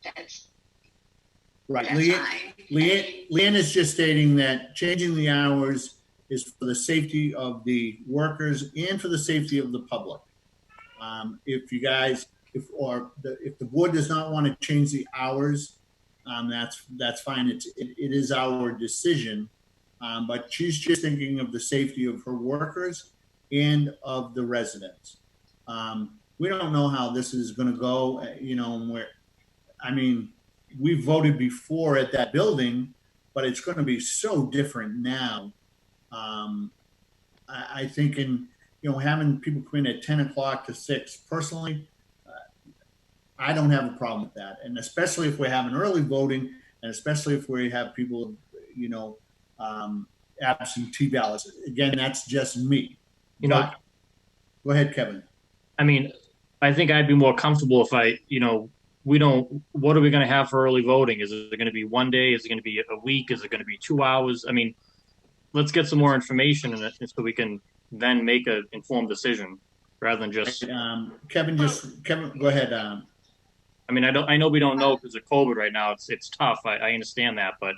that's Right. fine. Leanne is just stating that changing the hours is for the safety of the workers and for the safety of the public. If the board does not want to change the hours, that's fine. It is our decision, but she's just thinking of the safety of her workers and of the residents. We don't know how this is going to go, we voted before at that building, but it's going to be so different now. I think having people come in at 10 o'clock to 6, personally, I don't have a problem with that. And especially if we're having early voting, and especially if we have people, absentee ballots. Again, that's just me. Go ahead, Kevin. I mean, I think I'd be more comfortable if what are we going to have for early voting? Is it going to be one day? Is it going to be a week? Is it going to be 2 hours? I mean, let's get some more information in it so we can then make an informed decision rather than just. Kevin, go ahead. I mean, I know we don't know because of COVID right now. It's tough. I understand that, but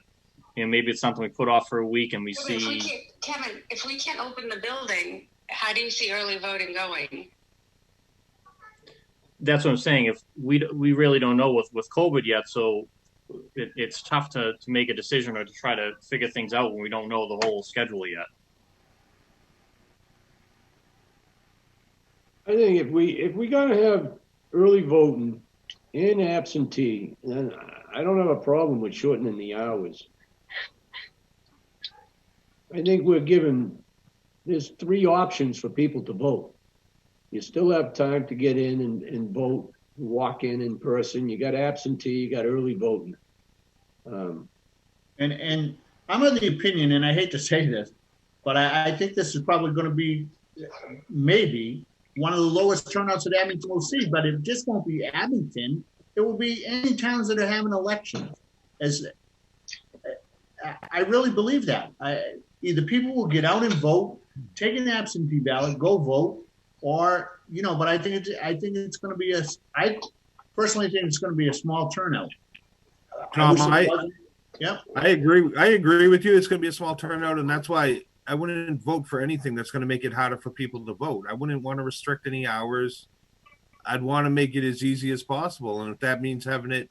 maybe it's something we put off for a week and we see. Kevin, if we can't open the building, how do you see early voting going? That's what I'm saying. If we really don't know with COVID yet, so it's tough to make a decision or to try to figure things out when we don't know the whole schedule yet. I think if we gotta have early voting and absentee, then I don't have a problem with shortening the hours. I think there's 3 options for people to vote. You still have time to get in and vote, walk in person. You got absentee, you got early voting. And I'm of the opinion, and I hate to say this, but I think this is probably going to be maybe one of the lowest turnouts that Abington will see, but it just won't be Abington. It will be any towns that are having elections. I really believe that. Either people will get out and vote, take an absentee ballot, go vote, or but I think it's going to be I personally think it's going to be a small turnout. Tom, Yep. I agree with you. It's going to be a small turnout, and that's why I wouldn't vote for anything that's going to make it harder for people to vote. I wouldn't want to restrict any hours. I'd want to make it as easy as possible, and if that means having it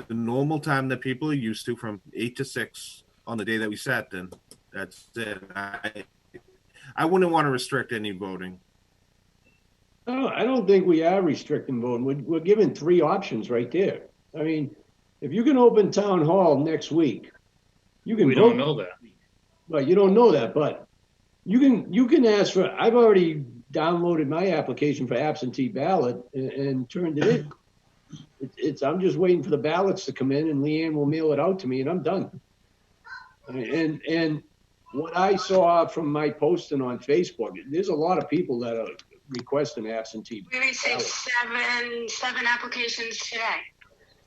the normal time that people are used to from 8 to 6 on the day that we set, then that's it. I wouldn't want to restrict any voting. No, I don't think we are restricting voting. We're giving 3 options right there. I mean, if you can open town hall next week, you can We vote. don't know that. Well, you don't know that, but you can ask for, I've already downloaded my application for absentee ballot and turned it in. I'm just waiting for the ballots to come in and Leanne will mail it out to me and I'm done. And what I saw from my posting on Facebook, there's a lot of people that are requesting absentee. We received ballot. seven applications today.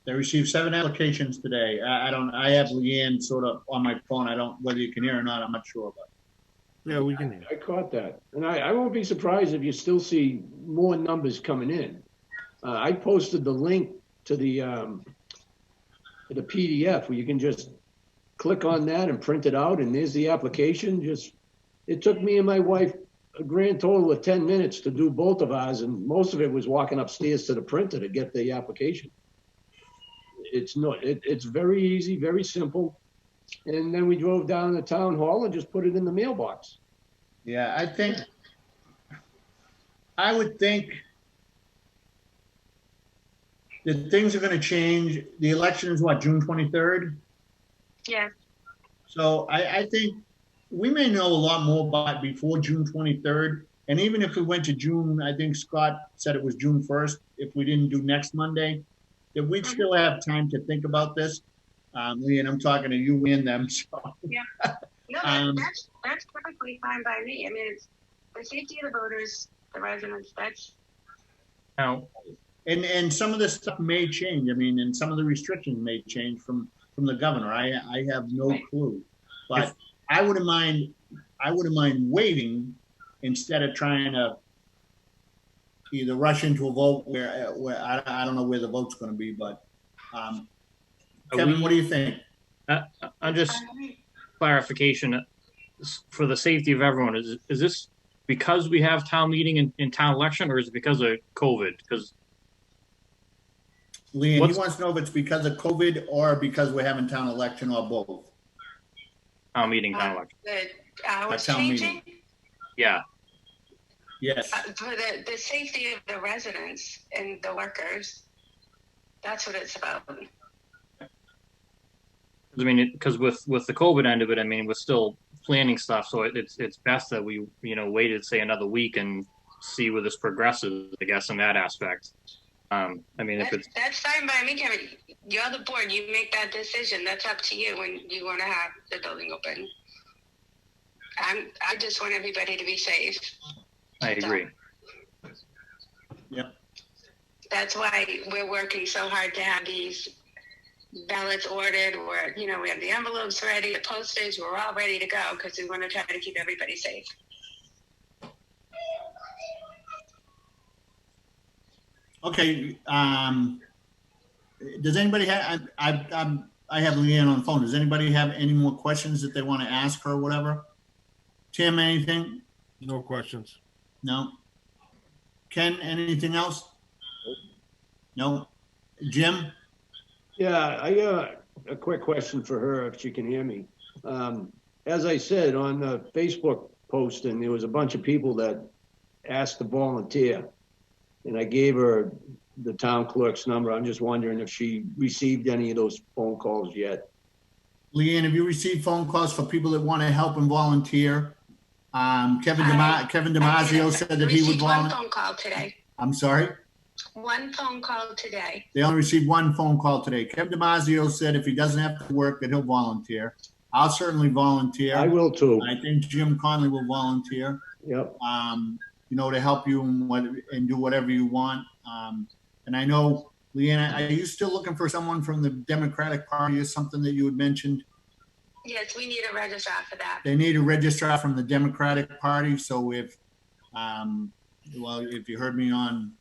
They received 7 applications today. I have Leanne sort of on my phone. I don't, whether you can hear or not, I'm not sure, but. Yeah, we can hear. I caught that. And I won't be surprised if you still see more numbers coming in. I posted the link to the PDF where you can just click on that and print it out and there's the application. It took me and my wife a grand total of 10 minutes to do both of ours and most of it was walking upstairs to the printer to get the application. It's very easy, very simple. And then we drove down to town hall and just put it in the mailbox. Yeah, I would think that things are gonna change. The election is what, June 23rd? Yes. So I think we may know a lot more about before June 23rd. And even if we went to June, I think Scott said it was June 1st, if we didn't do next Monday, that we'd still have time to think about this. Lee, and I'm talking to you and them, so. Yeah. No, that's perfectly fine by me. I mean, it's the safety of the voters, the residents, that's. Now, And some of this stuff may change. I mean, and some of the restrictions may change from the governor. I have no clue. But I wouldn't mind waiting instead of trying to either rush into a vote where I don't know where the vote's going to be, but Kevin, what do you think? I'm just clarification for the safety of everyone. Is this because we have town meeting in town election, or is it because of COVID? Because Leanne, he wants to know if it's because of COVID or because we're having town election or both. town meeting, town election. The hours town changing? meeting. Yeah. Yes. For the safety of the residents and the workers, that's what it's about. I mean, because with the COVID end of it, I mean, we're still planning stuff, so it's best that we waited, say, another week and see where this progresses, I guess, in that aspect. I mean, that's fine by me, Kevin. You're the board. You make that decision. That's up to you when you want to have the building open. I just want everybody to be safe. I agree. Yeah. That's why we're working so hard to have these ballots ordered, or we have the envelopes ready, the postage, we're all ready to go because we want to try to keep everybody safe. Okay. Does anybody have? I have Leanne on the phone. Does anybody have any more questions that they want to ask her or whatever? Tim, anything? No questions. No. Ken, anything else? No. Jim? Yeah, I got a quick question for her if she can hear me. As I said on the Facebook posting, there was a bunch of people that asked to volunteer. And I gave her the town clerk's number. I'm just wondering if she received any of those phone calls yet. Leanne, have you received phone calls for people that want to help and volunteer? Kevin Damasio said that he would volunteer. One phone call today. I'm sorry? One phone call today. They only received one phone call today. Kevin Damasio said if he doesn't have to work, that he'll volunteer. I'll certainly volunteer. I will too. I think Jim Conley will volunteer. Yep. To help you and do whatever you want. And I know, Leanne, are you still looking for someone from the Democratic Party or something that you had mentioned? Yes, we need a registrar for that. They need a registrar from the Democratic Party. So if you heard me on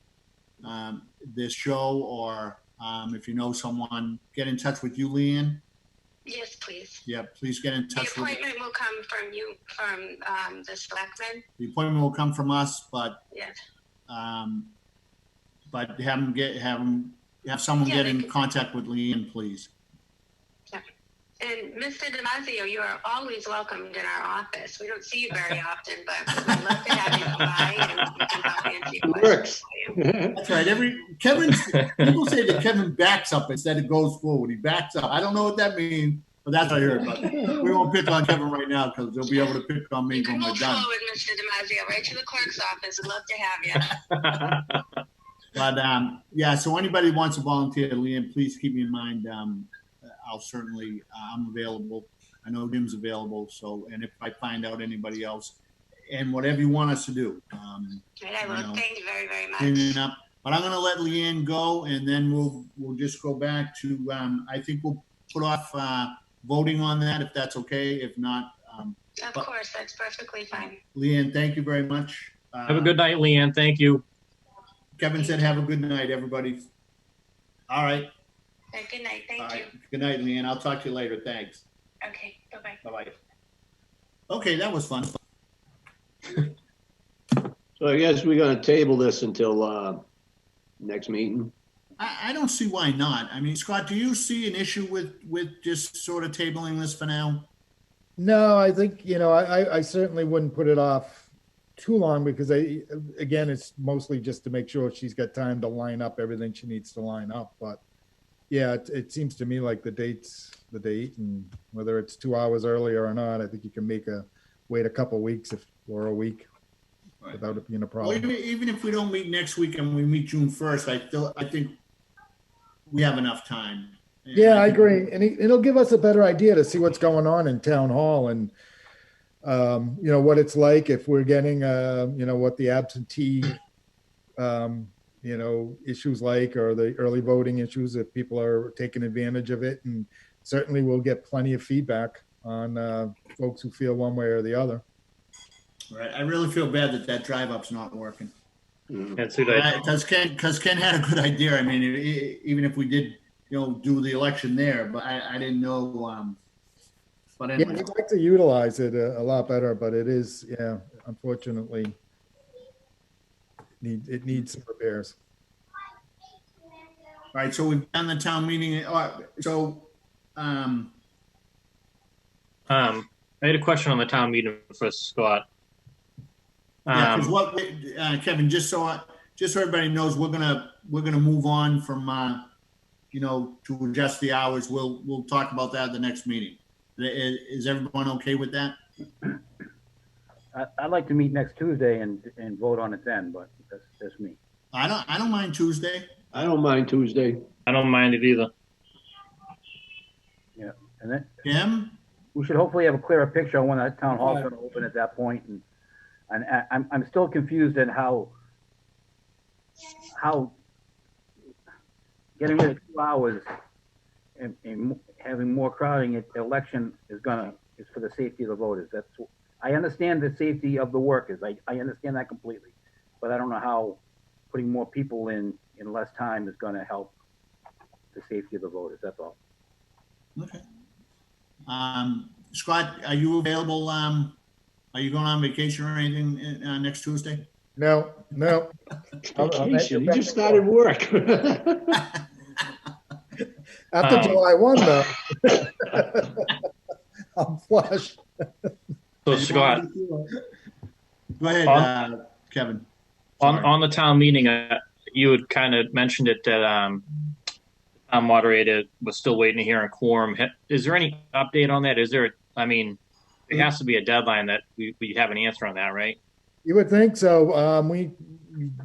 this show, or if you know someone, get in touch with you, Leanne. Yes, please. Yeah, please get in touch. The appointment will come from you, from the selectmen. The appointment will come from us, but yes. But have them have someone Yeah, get they in could- contact with Leanne, please. And Mr. Damasio, you are always welcomed in our office. We don't see you very often, but we'd love to have you come by and we can help answer your questions Works. for you. That's right. People say that Kevin backs up instead of goes forward. He backs up. I don't know what that means, but that's what I heard. But we won't pick on Kevin right now because they'll be able to pick on me You can when we're move done. forward, Mr. Damasio, right to the clerk's office. We'd love to have you. But yeah, so anybody who wants to volunteer, Leanne, please keep me in mind. I'll certainly, I'm available. I know Jim's available. So, and if I find out anybody else, and whatever you want us to do, Right, I will. Thank you very, very cleaning much. up. But I'm going to let Leanne go, and then we'll just go back to. I think we'll put off voting on that if that's okay. If not, Of course, that's perfectly fine. Leanne, thank you very much. Have a good night, Leanne. Thank you. Kevin said, "Have a good night, everybody." All right. Okay, good night. All Thank you. right. Good night, Leanne. I'll talk to you later. Thanks. Okay, bye-bye. Bye-bye. Okay, that was fun. So I guess we're gonna table this until, next meeting. I don't see why not. I mean, Scott, do you see an issue with just sort of tabling this for now? No, I think, I certainly wouldn't put it off too long because again, it's mostly just to make sure she's got time to line up everything she needs to line up. But yeah, it seems to me like the date's the date, and whether it's 2 hours earlier or not, I think you can wait a couple of weeks or a week without it being a Well, problem. even if we don't meet next week and we meet June 1st, I think we have enough time. Yeah, I agree. And it'll give us a better idea to see what's going on in town hall and, what it's like if we're getting, what the absentee, issues like, or the early voting issues, if people are taking advantage of it. And certainly we'll get plenty of feedback on folks who feel one way or the other. Right. I really feel bad that drive up's not working. That's who they. Because Ken had a good idea. I mean, even if we did, do the election there, but I didn't know. But Yeah, anyway, we'd like to utilize it a lot better, but it is, unfortunately, it needs some repairs. all right. So we've done the town meeting. I had a question on the town meeting for Scott. Yeah, because Kevin, just so everybody knows, we're gonna move on from to adjust the hours. We'll talk about that at the next meeting. Is everyone okay with that? I'd like to meet next Tuesday and vote on it then, but that's me. I don't mind Tuesday. I don't mind Tuesday. I don't mind it either. Yeah, and then Kim? we should hopefully have a clearer picture on when that town hall's going to open at that point. And I'm still confused at how getting rid of 2 hours and having more crowding at the election is for the safety of the voters. I understand the safety of the workers. I understand that completely, but I don't know how putting more people in less time is going to help the safety of the voters. That's all. Okay. Scott, are you available? Are you going on vacation or anything next Tuesday? No. Vacation, you just started work. After July 1, though, I'm flush. So Scott, Go ahead, Kevin. on the town meeting, you had kind of mentioned it that town moderator was still waiting to hear a quorum. Is there any update on that? There has to be a deadline that we have an answer on that, right? You would think so.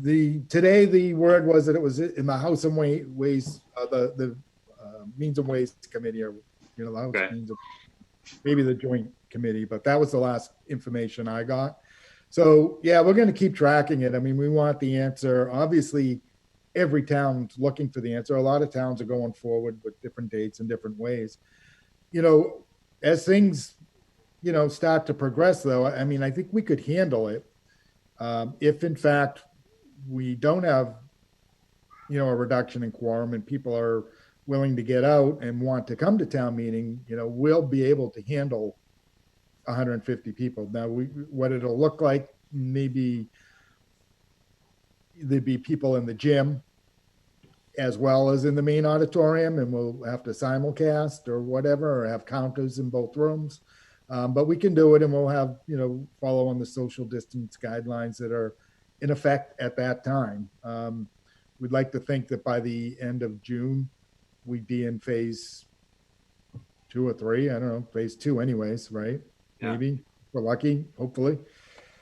Today the word was that it was in the House and Ways, the Means and Ways Committee, or the House Okay. Means of, maybe the Joint Committee, but that was the last information I got. So yeah, we're going to keep tracking it. I mean, we want the answer. Obviously, every town's looking for the answer. A lot of towns are going forward with different dates and different ways. As things, start to progress, though, I mean, I think we could handle it. If in fact we don't have, a reduction in quorum and people are willing to get out and want to come to town meeting, we'll be able to handle 150 people. Now, what it'll look like, maybe there'd be people in the gym as well as in the main auditorium, and we'll have to simulcast or whatever, or have counters in both rooms. But we can do it, and we'll have, follow on the social distance guidelines that are in effect at that time. We'd like to think that by the end of June, we'd be in phase 2 or 3. I don't know, phase 2 anyways, right? Yeah. Maybe, if we're lucky, hopefully.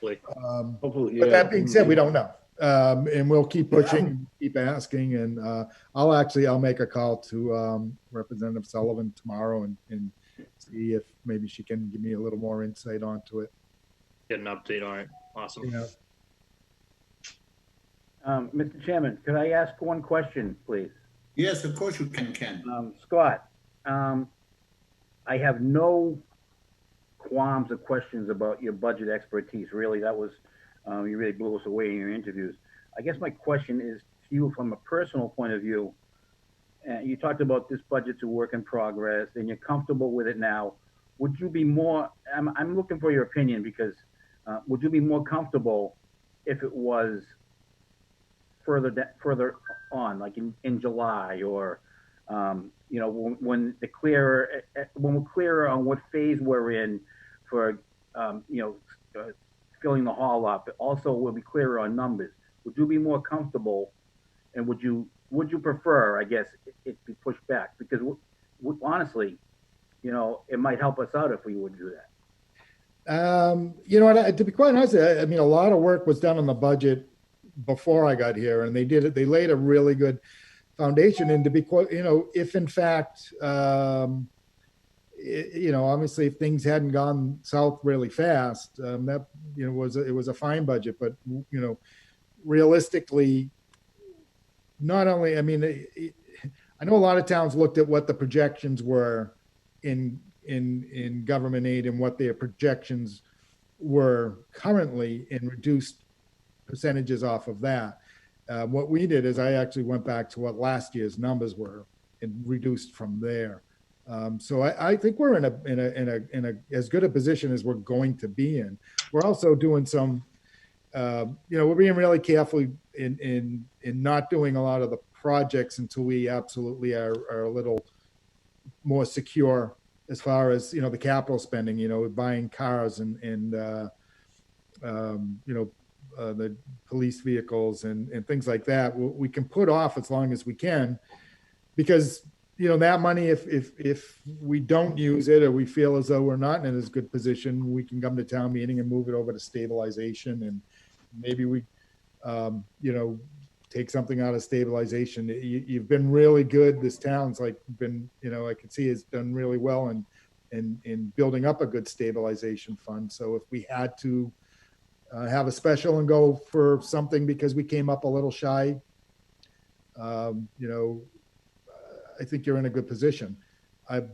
Hopefully, But yeah. that being said, we don't know. And we'll keep pushing, keep asking, and I'll make a call to Representative Sullivan tomorrow and see if maybe she can give me a little more insight onto it. Get an update on it. Awesome. Mr. Chairman, could I ask one question, please? Yes, of course you can, Ken. Scott, I have no qualms or questions about your budget expertise. Really, that was, you really blew us away in your interviews. I guess my question is to you from a personal point of view. You talked about this budget's a work in progress and you're comfortable with it now. Would you be more, I'm looking for your opinion because would you be more comfortable if it was further on, like in July, or when we're clearer on what phase we're in for filling the hall up. Also, we'll be clearer on numbers. Would you be more comfortable, and would you prefer, I guess, it be pushed back? Because honestly, it might help us out if we would do that. To be quite honest, I mean, a lot of work was done on the budget before I got here, and they laid a really good foundation. And to be quite, if in fact, obviously if things hadn't gone south really fast, that, it was a fine budget, but, realistically, not only, I mean, I know a lot of towns looked at what the projections were in government aid and what their projections were currently and reduced percentages off of that. What we did is I actually went back to what last year's numbers were and reduced from there. So I think we're in a as good a position as we're going to be in. We're also doing some, we're being really careful in not doing a lot of the projects until we absolutely are a little more secure as far as, the capital spending, buying cars and the police vehicles and things like that. We can put off as long as we can, because that money, if we don't use it or we feel as though we're not in as good position, we can come to town meeting and move it over to stabilization, and maybe we take something out of stabilization. You've been really good. This town's been, I can see has done really well in building up a good stabilization fund. So if we had to have a special and go for something because we came up a little shy, I think you're in a good position.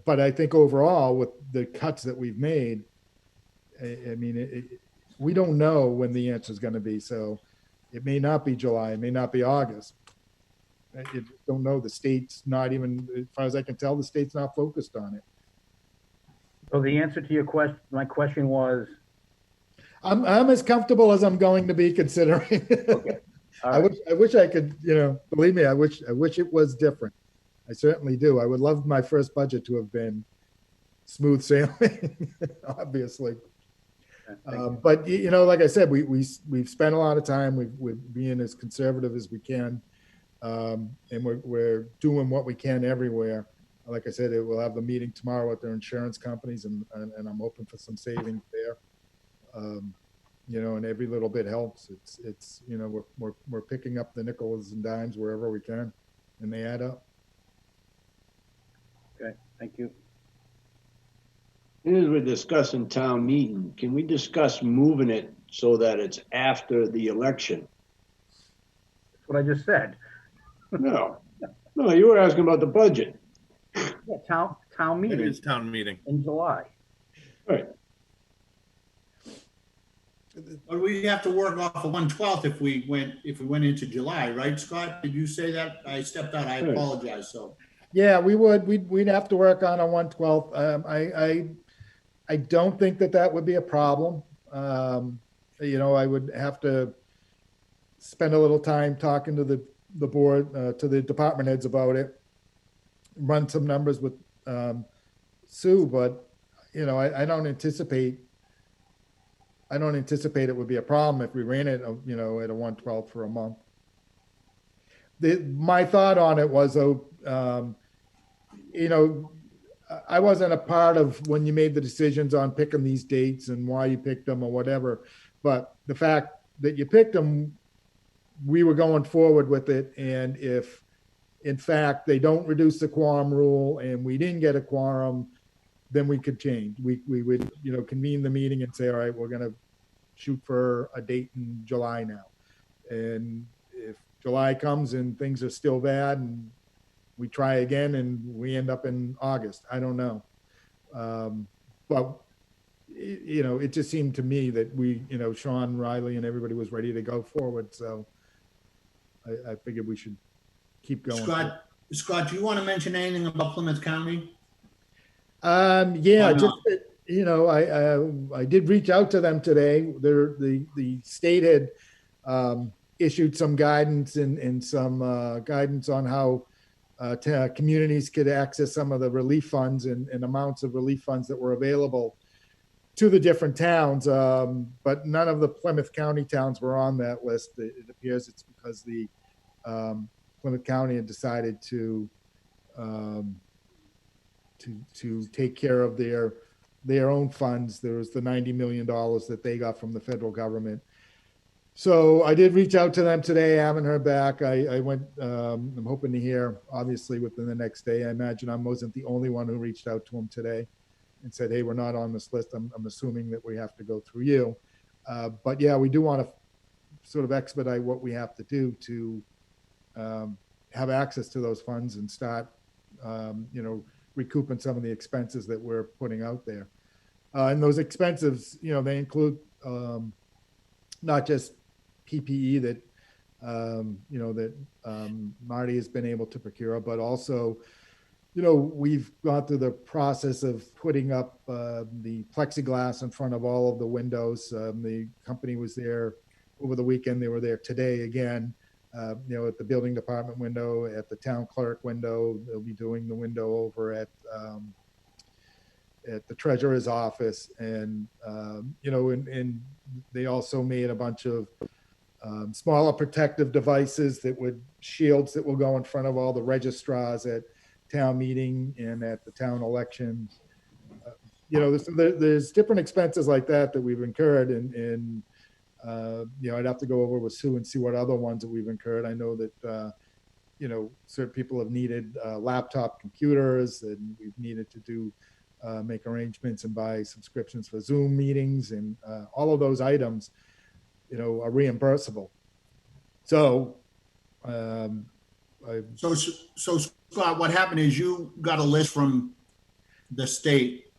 But I think overall, with the cuts that we've made, I mean, we don't know when the answer is going to be. So it may not be July, it may not be August. I don't know. The state's not even, as far as I can tell, the state's not focused on it. So the answer to your question, my question was, I'm as comfortable as I'm going to be, considering. Okay. I wish I could, believe me, I wish it was different. I certainly do. I would love my first budget to have been smooth sailing, obviously. But like I said, we've spent a lot of time. We're being as conservative as we can, and we're doing what we can everywhere. Like I said, we'll have the meeting tomorrow with their insurance companies, and I'm hoping for some savings there. And every little bit helps. It's we're picking up the nickels and dimes wherever we can, and they add up. okay, thank you. As we're discussing town meeting, can we discuss moving it so that it's after the election? That's what I just said. No, you were asking about the budget. Yeah, town It meeting is town meeting. in July. Right. But we have to work off of 1/12 if we went into July, right, Scott? Did you say that? I stepped out. I apologize. So Yeah, we would. We'd have to work on a 1/12. I don't think that would be a problem. I would have to spend a little time talking to the the board, to the department heads about it, run some numbers with Sue, but, you know, I don't anticipate it would be a problem if we ran it, you know, at a 112 for a month. My thought on it was, though, you know, I wasn't a part of when you made the decisions on picking these dates and why you picked them or whatever, but the fact that you picked them, we were going forward with it. And if, in fact, they don't reduce the quorum rule and we didn't get a quorum, then we could change. We would, you know, convene the meeting and say, all right, we're going to shoot for a date in July now. And if July comes and things are still bad and we try again and we end up in August, I don't know. But, you know, it just seemed to me that we, you know, Sean, Riley, and everybody was ready to go forward. So I figured we should keep going. Scott, do you want to mention anything about Plymouth County? Yeah, just, you know, I did reach out to them today. The state had issued some guidance and some guidance on how communities could access some of the relief funds and amounts of relief funds that were available to the different towns. But none of the Plymouth County towns were on that list. It appears it's because the Plymouth County had decided to take care of their own funds. There was the $90 million that they got from the federal government. So I did reach out to them today. I haven't heard back. I went, I'm hoping to hear, obviously, within the next day. I imagine I wasn't the only one who reached out to them today and said, hey, we're not on this list. I'm assuming that we have to go through you. But yeah, we do want to sort of expedite what we have to do to have access to those funds and start, you know, recouping some of the expenses that we're putting out there. And those expenses, you know, they include not just PPE that, you know, that Marty has been able to procure, but also, you know, we've gone through the process of putting up the plexiglass in front of all of the windows. The company was there over the weekend. They were there today again, you know, at the building department window, at the town clerk window. They'll be doing the window over at the treasurer's office. And, you know, and they also made a bunch of smaller protective devices that would shields that will go in front of all the registrars at town meeting and at the town election. You know, there's different expenses like that we've incurred, and you know, I'd have to go over with Sue and see what other ones that we've incurred. I know that you know, certain people have needed laptop computers, and we've needed to do make arrangements and buy subscriptions for Zoom meetings, and all of those items, you know, are reimbursable. So, So Scott, what happened is you got a list from the state,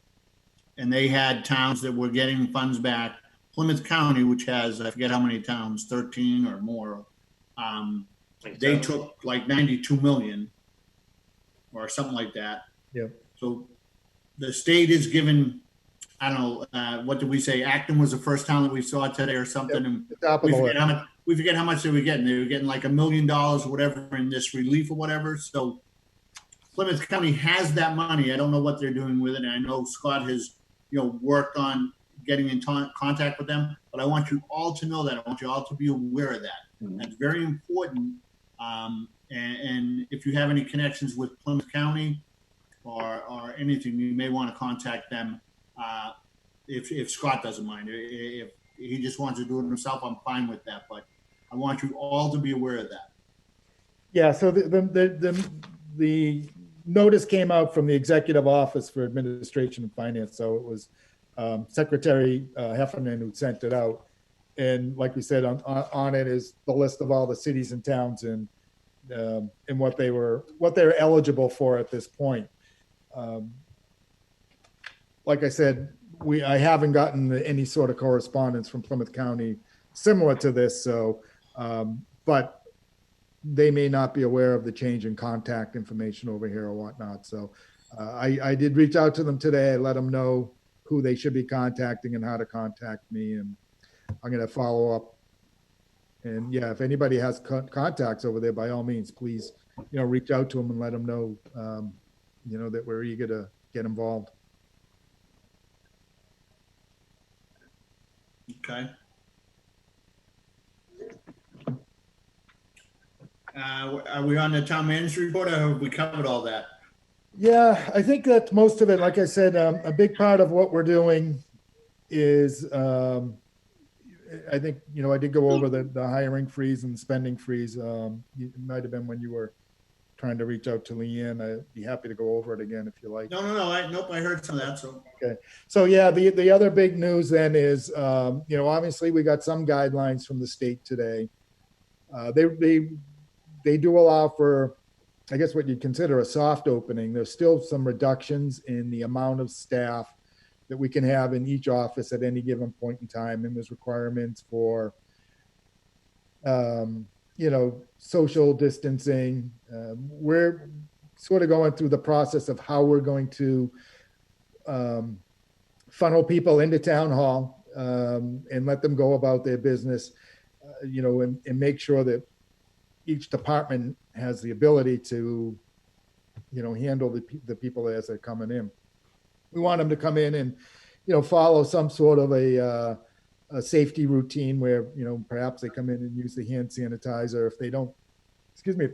and they had towns that were getting funds back. Plymouth County, which has, I forget how many towns, 13 or more, they took like 92 million or something like that. Yeah. So the state is given, I don't know, what did we say? Acton was the first town that we saw today or something. Yep. And we forget how much they were getting. They were getting like $1 million or whatever in this relief or whatever. So Plymouth County has that money. I don't know what they're doing with it. And I know Scott has, you know, worked on getting in contact with them, but I want you all to know that. I want you all to be aware of that. Mm-hmm. That's very important. And if you have any connections with Plymouth County or anything, you may want to contact them. If Scott doesn't mind, if he just wants to do it himself, I'm fine with that. But I want you all to be aware of that. Yeah. So the notice came out from the Executive Office for Administration and Finance. So it was Secretary Heffernan who sent it out. And like we said, on it is the list of all the cities and towns and what they're eligible for at this point. Like I said, I haven't gotten any sort of correspondence from Plymouth County similar to this. So, but they may not be aware of the change in contact information over here or whatnot. So I did reach out to them today. I let them know who they should be contacting and how to contact me. And I'm going to follow up And yeah, if anybody has contacts over there, by all means, please, reach out to them and let them know, that we're eager to get involved. Okay. Are we on the town manager report, or have we covered all that? Yeah, I think that's most of it. Like I said, a big part of what we're doing is, I think, I did go over the hiring freeze and spending freeze. It might have been when you were trying to reach out to Leanne. I'd be happy to go over it again if you like. No. Nope, I heard some of that, so. Okay. So yeah, the other big news then is, obviously we got some guidelines from the state today. They do allow for, I guess, what you'd consider a soft opening. There's still some reductions in the amount of staff that we can have in each office at any given point in time. And there's requirements for, social distancing. We're sort of going through the process of how we're going to funnel people into town hall and let them go about their business, and make sure that each department has the ability to, handle the people as they're coming in. We want them to come in and, follow some sort of a safety routine where, perhaps they come in and use the hand sanitizer. If they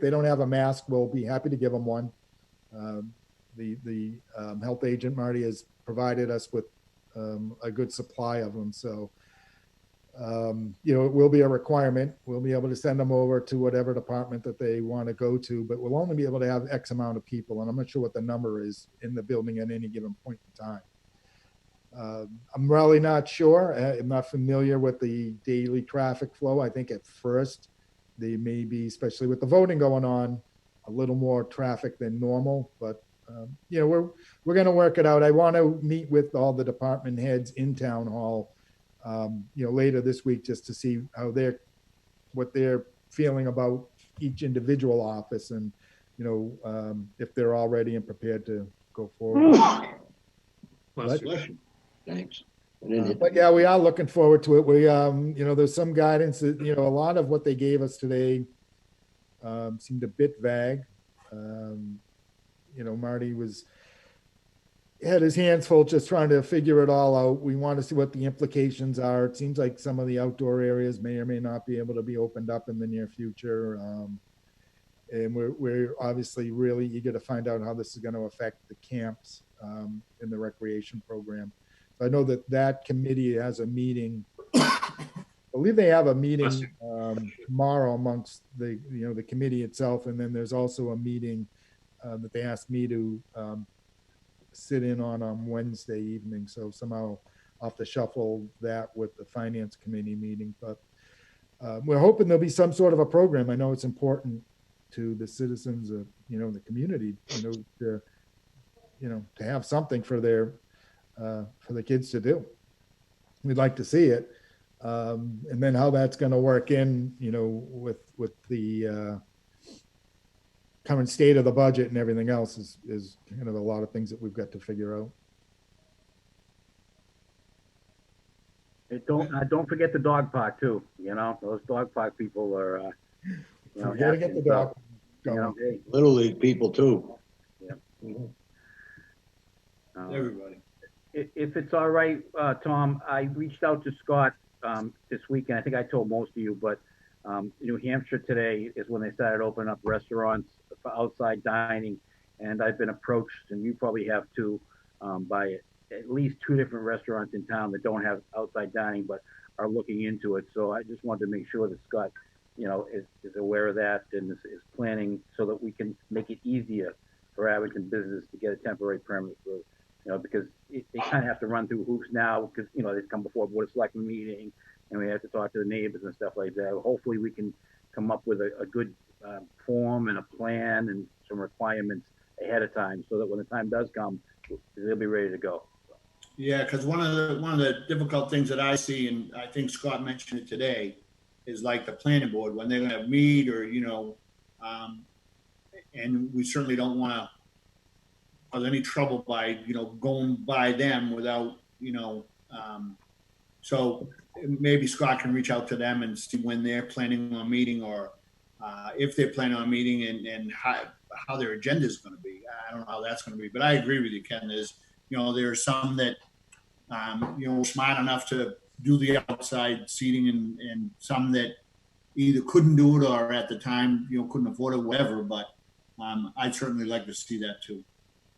don't have a mask, we'll be happy to give them one. The health agent, Marty, has provided us with a good supply of them. So, it will be a requirement. We'll be able to send them over to whatever department that they want to go to, but we'll only be able to have X amount of people. And I'm not sure what the number is in the building at any given point in time. I'm really not sure. I'm not familiar with the daily traffic flow. I think at first they may be, especially with the voting going on, a little more traffic than normal, but we're going to work it out. I want to meet with all the department heads in town hall, later this week, just to see what they're feeling about each individual office, and if they're all ready and prepared to go forward. Bless you. Thanks. But yeah, we are looking forward to it. We, there's some guidance that, a lot of what they gave us today seemed a bit vague. Marty had his hands full just trying to figure it all out. We want to see what the implications are. It seems like some of the outdoor areas may or may not be able to be opened up in the near future. And we're obviously really eager to find out how this is going to affect the camps in the recreation program. So I know that committee has a meeting. I believe they have a meeting tomorrow amongst the committee itself. And then there's also a meeting that they asked me to sit in on Wednesday evening. So somehow I'll have to shuffle that with the finance committee meeting. But we're hoping there'll be some sort of a program. I know it's important to the citizens of, the community, to have something for the kids to do. We'd like to see it. And then how that's going to work in, with the current state of the budget and everything else is kind of a lot of things that we've got to figure out. Hey, don't forget the dog park too. Those dog park people are, We got to get the dog going. hey, Little League people too. Yeah. Everybody. If it's all right, Tom, I reached out to Scott this weekend. I think I told most of you, but New Hampshire today is when they started opening up restaurants for outside dining, and I've been approached, and you probably have too, by at least 2 different restaurants in town that don't have outside dining but are looking into it. So I just wanted to make sure that Scott, is aware of that and is planning so that we can make it easier for Abington business to get a temporary permit for, because they kind of have to run through hoops now because, they come before a board of selectmen meeting and we have to talk to the neighbors and stuff like that. Hopefully we can come up with a good form and a plan and some requirements ahead of time so that when the time does come, they'll be ready to go. Yeah, because one of the difficult things that I see, and I think Scott mentioned it today, is like the planning board when they're going to meet or and we certainly don't want to cause any trouble by going by them without so maybe Scott can reach out to them and see when they're planning on meeting, or if they're planning on meeting, and how their agenda is going to be. I don't know how that's going to be, but I agree with you, Ken. There are some that, smart enough to do the outside seating, and some that either couldn't do it or at the time, couldn't afford it, whatever. But I'd certainly like to see that too.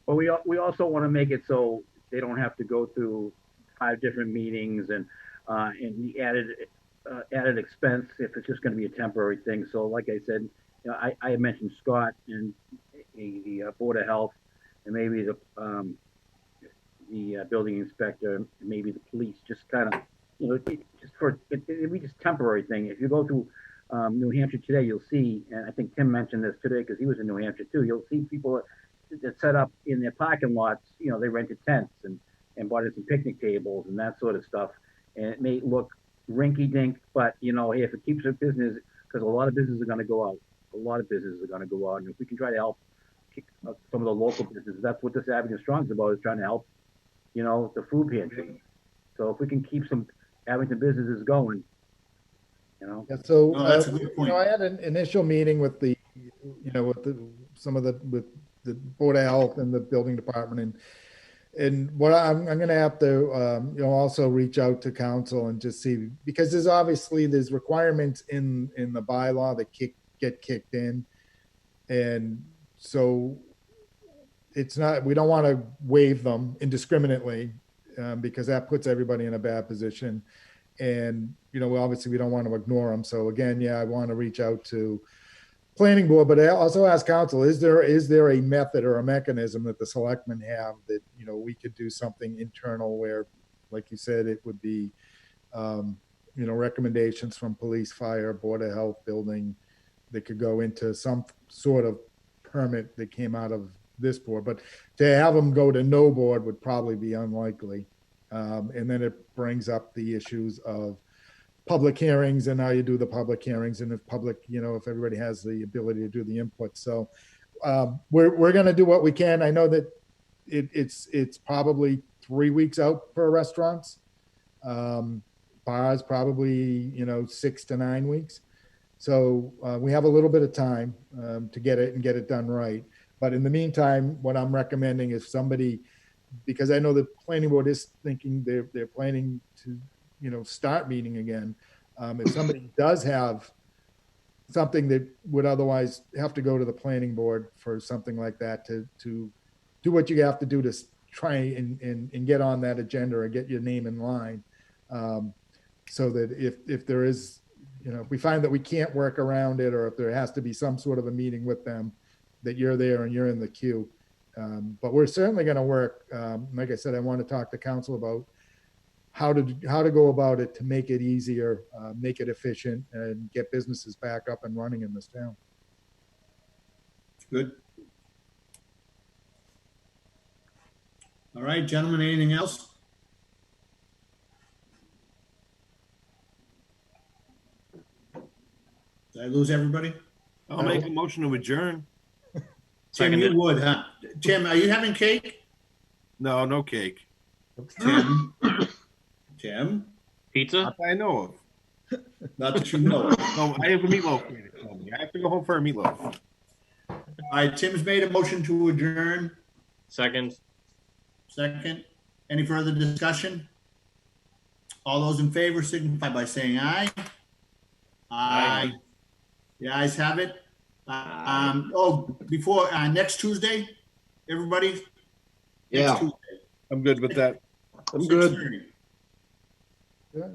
But we also want to make it so they don't have to go through 5 different meetings and the added expense if it's just going to be a temporary thing. So like I said, I mentioned Scott and the Board of Health, and maybe the building inspector, maybe the police, just kind of, just for it'd be just temporary thing. If you go through New Hampshire today, you'll see, and I think Tim mentioned this today because he was in New Hampshire too. You'll see people that set up in their parking lots. They rented tents and bought in some picnic tables and that sort of stuff. And it may look rinky-dink, but hey, if it keeps their business, because a lot of businesses are going to go out. A lot of businesses are going to go out, and if we can try to help kick some of the local businesses, that's what this Abington Strong is about, is trying to help, the food pantry. So if we can keep some Abington businesses going, Yeah, so that's a good point. I had an initial meeting with the Board of Health and the building department, and what I'm going to have to also reach out to council and just see, because there's requirements in the bylaw that get kicked in, and so we don't want to waive them indiscriminately, because that puts everybody in a bad position. And, obviously we don't want to ignore them. So again, I want to reach out to planning board, but I also ask council, is there a method or a mechanism that the selectmen have that, we could do something internal where, like you said, it would be, recommendations from police, fire, Board of Health, building that could go into some sort of permit that came out of this board, but to have them go to no board would probably be unlikely. And then it brings up the issues of public hearings and how you do the public hearings, and if if everybody has the ability to do the input. So we're going to do what we can. I know that it's probably 3 weeks out for restaurants. Bars probably 6 to 9 weeks. So we have a little bit of time to get it done right. But in the meantime, what I'm recommending is somebody, because I know the planning board is thinking they're planning to, start meeting again. If somebody does have something that would otherwise have to go to the planning board for something like that, to do what you have to do to try and get on that agenda or get your name in line. So that if there is, if we find that we can't work around it, or if there has to be some sort of a meeting with them, that you're there and you're in the queue. But we're certainly going to work. Like I said, I want to talk to council about how to go about it to make it easier, make it efficient, and get businesses back up and running in this town. Good. All right, gentlemen, anything else? Did I lose everybody? I'll make a motion to adjourn. Tim, you would, huh? Tim, are you having cake? No cake. Tim? Pizza? Not that I know of. Not that you know of. No, I have a meatloaf. I have to go home for a meatloaf. All right, Tim's made a motion to adjourn. Second. Any further discussion? All those in favor signify by saying aye. Aye. The ayes have it. Before next Tuesday, everybody. Yeah. Next Tuesday. I'm good with that. I'm good. 6:30. Yeah.